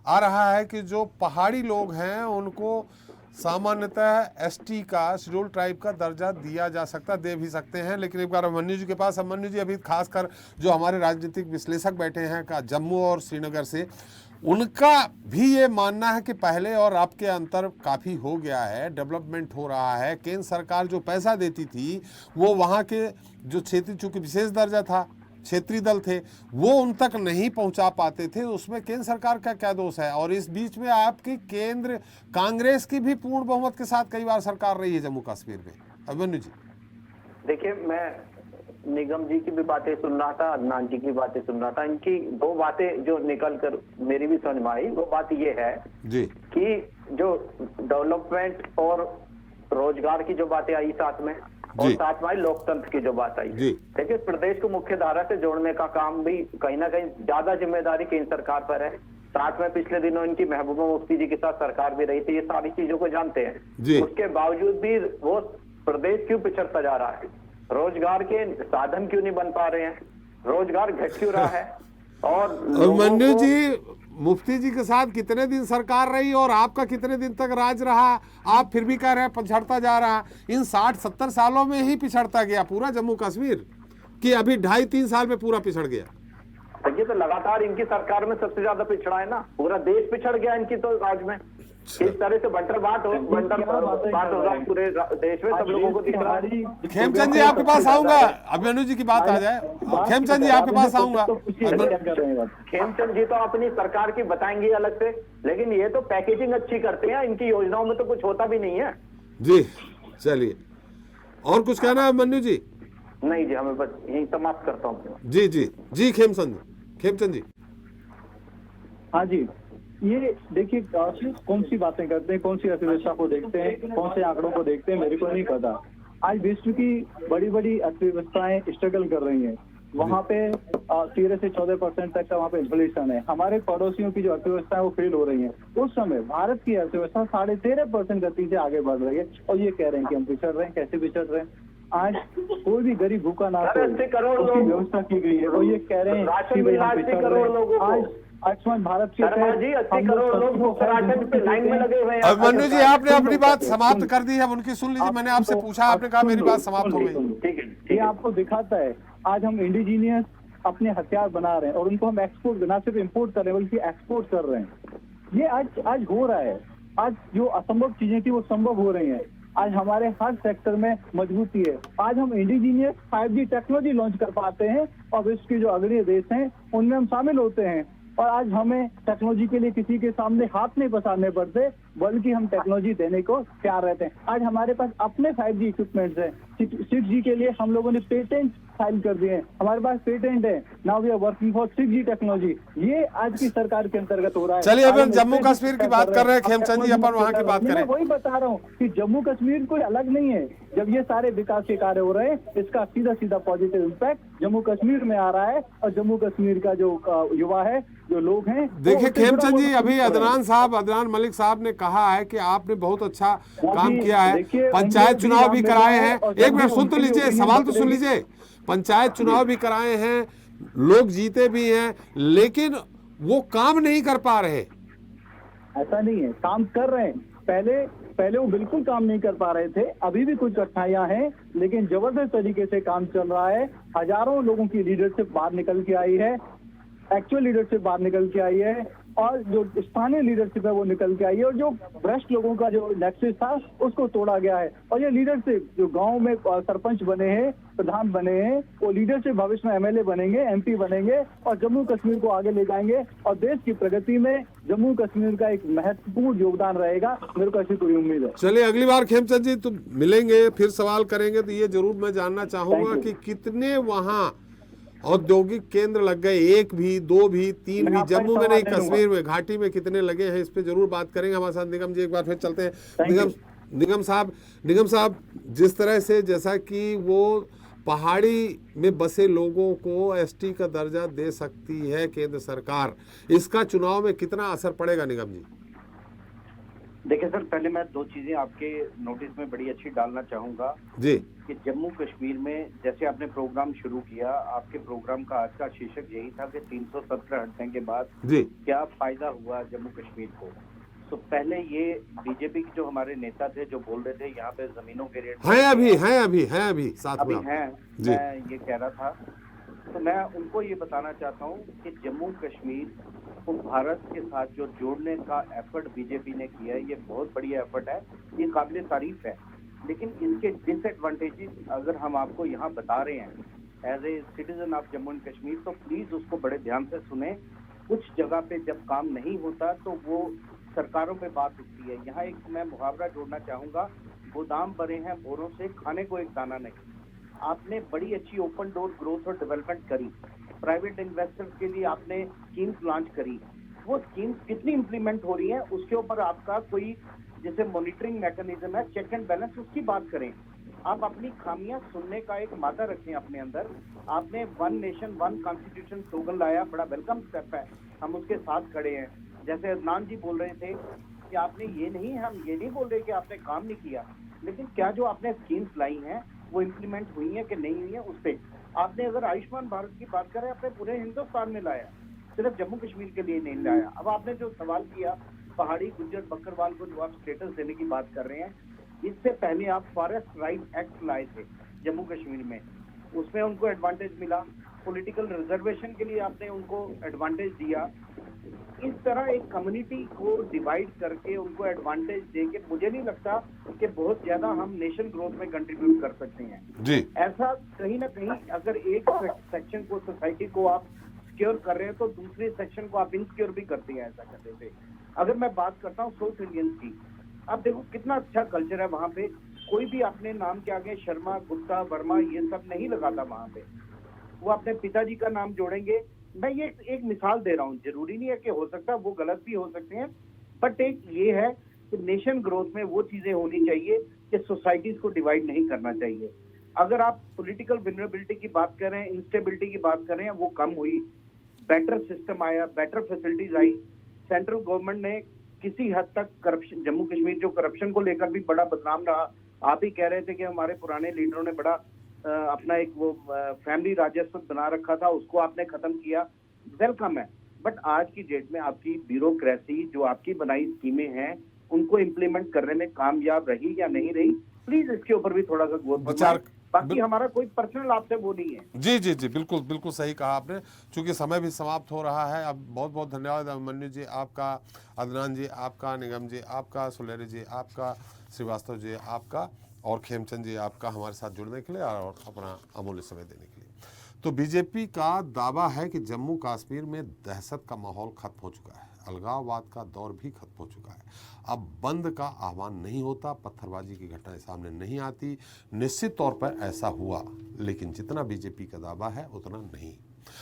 आ रहा है कि जो पहाड़ी लोग हैं उनको सामान्यतः ST का, शेड्यूल ट्राइब का दर्जा दिया जा सकता, दे भी सकते हैं। लेकिन एक बार अभिमन्यु जी के पास, अभिमन्यु जी अभी खासकर जो हमारे राजनीतिक विश्लेषक बैठे हैं का जम्मू और श्रीनगर से, उनका भी ये मानना है कि पहले और अब के अंतर काफ़ी हो गया है, डेवलपमेंट हो रहा है। केंद्र सरकार जो पैसा देती थी वो वहाँ के जो क्षेत्रीय, चूँकि विशेष दर्जा था, क्षेत्रीय दल थे, वो उन तक नहीं पहुंचा पाते थे, उसमें केंद्र सरकार का क्या दोष है? और इस बीच में आपकी केंद्र कांग्रेस की भी पूर्ण बहुमत के साथ कई बार सरकार रही है जम्मू कश्मीर में। अभिमन्यु जी, देखिए, मैं निगम जी की भी बातें सुन रहा था, अदनान जी की बातें सुन रहा था, इनकी दो बातें जो निकल कर मेरी भी समझ में आई, वो बात ये है जी कि जो डेवलपमेंट और रोजगार की जो बातें आई साथ में, और साथ में लोकतंत्र की जो बात आई, देखिए प्रदेश को मुख्य धारा से जोड़ने का काम भी कहीं ना कहीं ज्यादा जिम्मेदारी केंद्र सरकार पर है। साथ में पिछले दिनों इनकी महबूबा मुफ्ती जी के साथ सरकार भी रही थी, ये सारी चीजों को जानते हैं। उसके बावजूद भी वो प्रदेश क्यों पिछड़ता जा रहा है? रोजगार के साधन क्यों नहीं बन पा रहे हैं? रोजगार घट क्यों रहा है? और अभिमन्यु जी, मुफ्ती जी के साथ कितने दिन सरकार रही और आपका कितने दिन तक राज रहा? आप फिर भी कह रहे हैं पिछड़ता जा रहा। इन 60-70 सालों में ही पिछड़ता गया पूरा जम्मू कश्मीर, कि अभी 2.5-3 साल में पूरा पिछड़ गया? ये तो लगातार इनकी सरकार में सबसे ज्यादा पिछड़ा है ना, पूरा देश पिछड़ गया इनकी तो राज में। इस तरह से बात होगा पूरे देश में, सब लोगों को दिख रहा है। खेमचंद जी आपके पास आऊंगा, अभिमन्यु जी की बात आ जाए, खेमचंद जी आपके पास आऊंगा। खेमचंद जी तो अपनी सरकार की बताएंगे अलग से, लेकिन ये तो पैकेजिंग अच्छी करते हैं, इनकी योजनाओं में तो कुछ होता भी नहीं है। जी चलिए, और कुछ कहना है अभिमन्यु जी? नहीं जी, हमें बस यही समाप्त करता हूँ। जी जी जी, खेमचंद जी। हाँ जी, ये देखिए कौन सी बातें करते हैं, कौन सी अर्थव्यवस्था को देखते हैं, कौन से आंकड़ों को देखते हैं, मेरे को नहीं पता। आज विश्व की बड़ी बड़ी अर्थव्यवस्थाएं स्ट्रगल कर रही हैं, वहाँ पे 13 से 14% तक का वहाँ पे इन्फ्लेशन है। हमारे पड़ोसियों की जो अर्थव्यवस्था है वो फेल हो रही है। उस समय भारत की अर्थव्यवस्था 13.5% गति से आगे बढ़ रही है और ये कह रहे हैं कि हम पिछड़ रहे हैं। कैसे पिछड़ रहे हैं? आज कोई भी गरीब भूखा ना अरे 80 करोड़ उसकी लोग- व्यवस्था की गई है। और ये कह रहे हैं राशन कि भाई मिला हम 80 पिछड़ करोड़ रहे हैं। लोगों को। आज आयुष्मान भारत के शर्मा जी 80 करोड़ लोग मुफ्त राशन पे लाइन में लगे हुए हैं। अब मन्नू जी आपने अपनी बात समाप्त कर दी है, अब उनकी सुन लीजिए। मैंने आपसे पूछा, आपने कहा मेरी बात समाप्त हो गई। ठीक है, ठीक ये है। आपको दिखाता है आज हम इंडिजीनियस अपने हथियार बना रहे हैं और उनको हम एक्सपोर्ट ना सिर्फ इंपोर्ट कर रहे हैं बल्कि एक्सपोर्ट कर रहे हैं। ये आज हो रहा है। आज जो असंभव चीजें थी वो संभव हो रही हैं। आज हमारे हर सेक्टर में मजबूती है। आज हम इंडिजीनियस 5G टेक्नोलॉजी लॉन्च कर पाते हैं और विश्व के जो अग्रणी देश हैं उनमें हम शामिल होते हैं। और आज हमें टेक्नोलॉजी के लिए किसी के सामने हाथ नहीं पसारने पड़ते, बल्कि हम टेक्नोलॉजी देने को तैयार रहते हैं। आज हमारे पास अपने 5G इक्विपमेंट्स हैं। 6G के लिए हम लोगों ने पेटेंट फाइल कर दिए हैं। हमारे पास पेटेंट है। Now we are working for 6G technology. ये आज की सरकार के अंतर्गत हो रहा है। चलिए, अभी हम आज जम्मू हम कश्मीर की बात कर रहे हैं। खेमचंद जी, अपन वहाँ की बात मैं करें। वही बता रहा हूँ कि जम्मू कश्मीर कोई अलग नहीं है। जब ये सारे विकास के कार्य हो रहे हैं, इसका सीधा सीधा पॉजिटिव इम्पैक्ट जम्मू कश्मीर में आ रहा है। और जम्मू कश्मीर का जो युवा है, जो लोग हैं, देखिए खेमचंद जी, अभी अदनान मलिक साहब ने कहा है कि आपने बहुत अच्छा काम किया है। पंचायत चुनाव भी कराए हैं। एक मिनट सुन तो लीजिए, सवाल तो सुन लीजिए। पंचायत चुनाव भी कराए हैं, लोग जीते भी हैं, लेकिन वो काम नहीं कर पा रहे। ऐसा नहीं है, काम कर रहे हैं। पहले वो बिल्कुल काम नहीं कर पा रहे थे। अभी भी कुछ कठिनाइयां हैं, लेकिन जबरदस्त तरीके से काम चल रहा है। हजारों लोगों की लीडरशिप बाहर निकल के आई है, एक्चुअल लीडरशिप बाहर निकल के आई है, और जो स्थानीय लीडरशिप है वो निकल के आई है। और जो भ्रष्ट लोगों का जो नेक्सस था उसको तोड़ा गया है। और ये लीडरशिप जो गांव में सरपंच बने हैं, प्रधान बने हैं, वो लीडरशिप भविष्य में MLA बनेंगे, MP बनेंगे और जम्मू कश्मीर को आगे ले जाएंगे। और देश की प्रगति में जम्मू कश्मीर का एक महत्वपूर्ण योगदान रहेगा। मेरे को ऐसी पूरी उम्मीद है। चलिए, अगली बार खेमचंद जी तुम मिलेंगे, फिर सवाल करेंगे, तो ये जरूर मैं जानना चाहूंगा कि कितने वहाँ औद्योगिक केंद्र लग गए। 1 भी, 2 भी, 3 भी, जम्मू में नहीं, कश्मीर में, घाटी में कितने लगे हैं, इस पे जरूर बात करेंगे। हमारे साथ निगम जी एक बार फिर चलते हैं। निगम साहब, जिस तरह से जैसा कि वो पहाड़ी में बसे लोगों को ST का दर्जा दे सकती है केंद्र सरकार, इसका चुनाव में कितना असर पड़ेगा निगम जी? देखिए सर, पहले मैं 2 चीजें आपके नोटिस में बड़ी अच्छी डालना चाहूंगा जी। कि जम्मू कश्मीर में जैसे आपने प्रोग्राम शुरू किया, आपके प्रोग्राम का आज का शीर्षक यही था कि 317 हटने के बाद जी क्या फायदा हुआ जम्मू कश्मीर को। तो पहले ये बीजेपी के जो हमारे नेता थे जो बोल रहे थे यहाँ पे जमीनों के रेट हैं अभी साथ में हैं, मैं ये कह रहा था, तो मैं उनको ये बताना चाहता हूँ कि जम्मू कश्मीर को भारत के साथ जो जोड़ने का एफर्ट बीजेपी ने किया है, ये बहुत बढ़िया एफर्ट है, ये काबिल तारीफ है। लेकिन इसके डिसएडवांटेजेस अगर हम आपको यहाँ बता रहे हैं as a citizen of Jammu and Kashmir, तो प्लीज उसको बड़े ध्यान से सुने। कुछ जगह पे जब काम नहीं होता तो वो सरकारों पे बात उठती है। यहाँ एक मैं मुहावरा जोड़ना चाहूंगा, गोदाम भरे हैं बोरों से, खाने को एक दाना नहीं। आपने बड़ी अच्छी ओपन डोर ग्रोथ और डेवलपमेंट करी, प्राइवेट इन्वेस्टर्स के लिए आपने स्कीम्स लॉन्च करी, वो स्कीम्स कितनी इम्प्लीमेंट हो रही है उसके ऊपर आपका कोई जैसे मॉनिटरिंग मैकेनिज्म है, चेक एंड बैलेंस, उसकी बात करें। आप अपनी खामियां सुनने का एक मादा रखें अपने अंदर। आपने 1 नेशन 1 कॉन्स्टिट्यूशन स्लोगन लाया, बड़ा वेलकम स्टेप है, हम उसके साथ खड़े हैं। जैसे अदनान जी बोल रहे थे कि आपने ये नहीं, हम ये नहीं बोल रहे कि आपने काम नहीं किया, लेकिन क्या जो आपने स्कीम्स लाई हैं वो इम्प्लीमेंट हुई है कि नहीं हुई है उस पर आपने, अगर आयुष्मान भारत की बात करें, आपने पूरे हिंदुस्तान में लाया, सिर्फ जम्मू कश्मीर के लिए नहीं लाया। अब आपने जो सवाल किया पहाड़ी गुज्जर बकरवाल को जो आप स्टेटस देने की बात कर रहे हैं, इससे पहले आप फॉरेस्ट राइट एक्ट लाए थे जम्मू कश्मीर में, उसमें उनको एडवांटेज मिला। पॉलिटिकल रिजर्वेशन के लिए आपने उनको एडवांटेज दिया। इस तरह एक कम्युनिटी को डिवाइड करके उनको एडवांटेज देके मुझे नहीं लगता कि बहुत ज्यादा हम नेशन ग्रोथ में कंट्रीब्यूट कर सकते हैं जी। ऐसा कहीं ना कहीं अगर एक सेक्शन को, सोसाइटी को आप सिक्योर कर रहे हैं तो दूसरे सेक्शन को आप इनसिक्योर भी करते हैं ऐसा करने से। अगर मैं बात करता हूँ साउथ इंडियंस की, आप देखो कितना अच्छा कल्चर है वहाँ पे, कोई भी अपने नाम के आगे शर्मा, गुप्ता, वर्मा ये सब नहीं लगाता वहाँ पे, वो अपने पिताजी का नाम जोड़ेंगे। मैं ये एक मिसाल दे रहा हूँ, जरूरी नहीं है कि हो सकता वो गलत भी हो सकते हैं, बट एक ये है कि नेशन ग्रोथ में वो चीजें होनी चाहिए कि सोसाइटीज को डिवाइड नहीं करना चाहिए। अगर आप पॉलिटिकल विनरेबिलिटी की बात करें, इंस्टेबिलिटी की बात करें, वो कम हुई, बेटर सिस्टम आया, बेटर फैसिलिटीज आई। सेंट्रल गवर्नमेंट ने किसी हद तक करप्शन, जम्मू कश्मीर जो करप्शन को लेकर भी बड़ा बदनाम रहा, आप ही कह रहे थे कि हमारे पुराने लीडरों ने बड़ा अपना एक वो फैमिली राजस्व बना रखा था, उसको आपने खत्म किया, वेलकम है। बट आज की डेट में आपकी ब्यूरोक्रेसी जो आपकी बनाई स्कीमें हैं उनको इम्प्लीमेंट करने में कामयाब रही या नहीं रही, प्लीज इसके ऊपर भी थोड़ा सा गौर फरमाएं। बाकी हमारा कोई पर्सनल आपसे वो नहीं है। जी जी जी, बिल्कुल बिल्कुल सही कहा आपने। चूंकि समय भी समाप्त हो रहा है, अब बहुत बहुत धन्यवाद अभिमन्यु जी आपका, अदनान जी आपका, निगम जी आपका, सुलेरी जी आपका, श्रीवास्तव जी आपका और खेमचंद जी आपका हमारे साथ जुड़ने के लिए और अपना अमूल्य समय देने के लिए। तो बीजेपी का दावा है कि जम्मू कश्मीर में दहशत का माहौल खत्म हो चुका है, अलगाववाद का दौर भी खत्म हो चुका है, अब बंद का आह्वान नहीं होता, पत्थरबाजी की घटनाएं सामने नहीं आती। निश्चित तौर पर ऐसा हुआ, लेकिन जितना बीजेपी का दावा है उतना नहीं।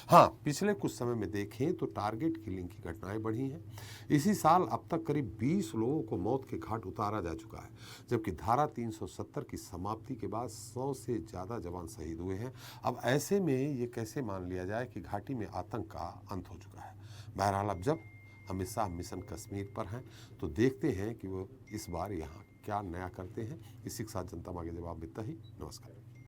हाँ, पिछले कुछ समय में देखें तो टारगेट किलिंग की घटनाएं बढ़ी हैं। इसी साल अब तक करीब 20 लोगों को मौत के घाट उतारा जा चुका है, जबकि धारा 370 की समाप्ति के बाद 100 से ज़्यादा जवान शहीद हुए हैं। अब ऐसे में ये कैसे मान लिया जाए कि घाटी में आतंक का अंत हो चुका है। बहरहाल अब जब अमित शाह मिशन कश्मीर पर हैं तो देखते हैं कि वो इस बार यहाँ क्या नया करते हैं। इसी के साथ जनता मांगे जवाब इतना ही। नमस्कार।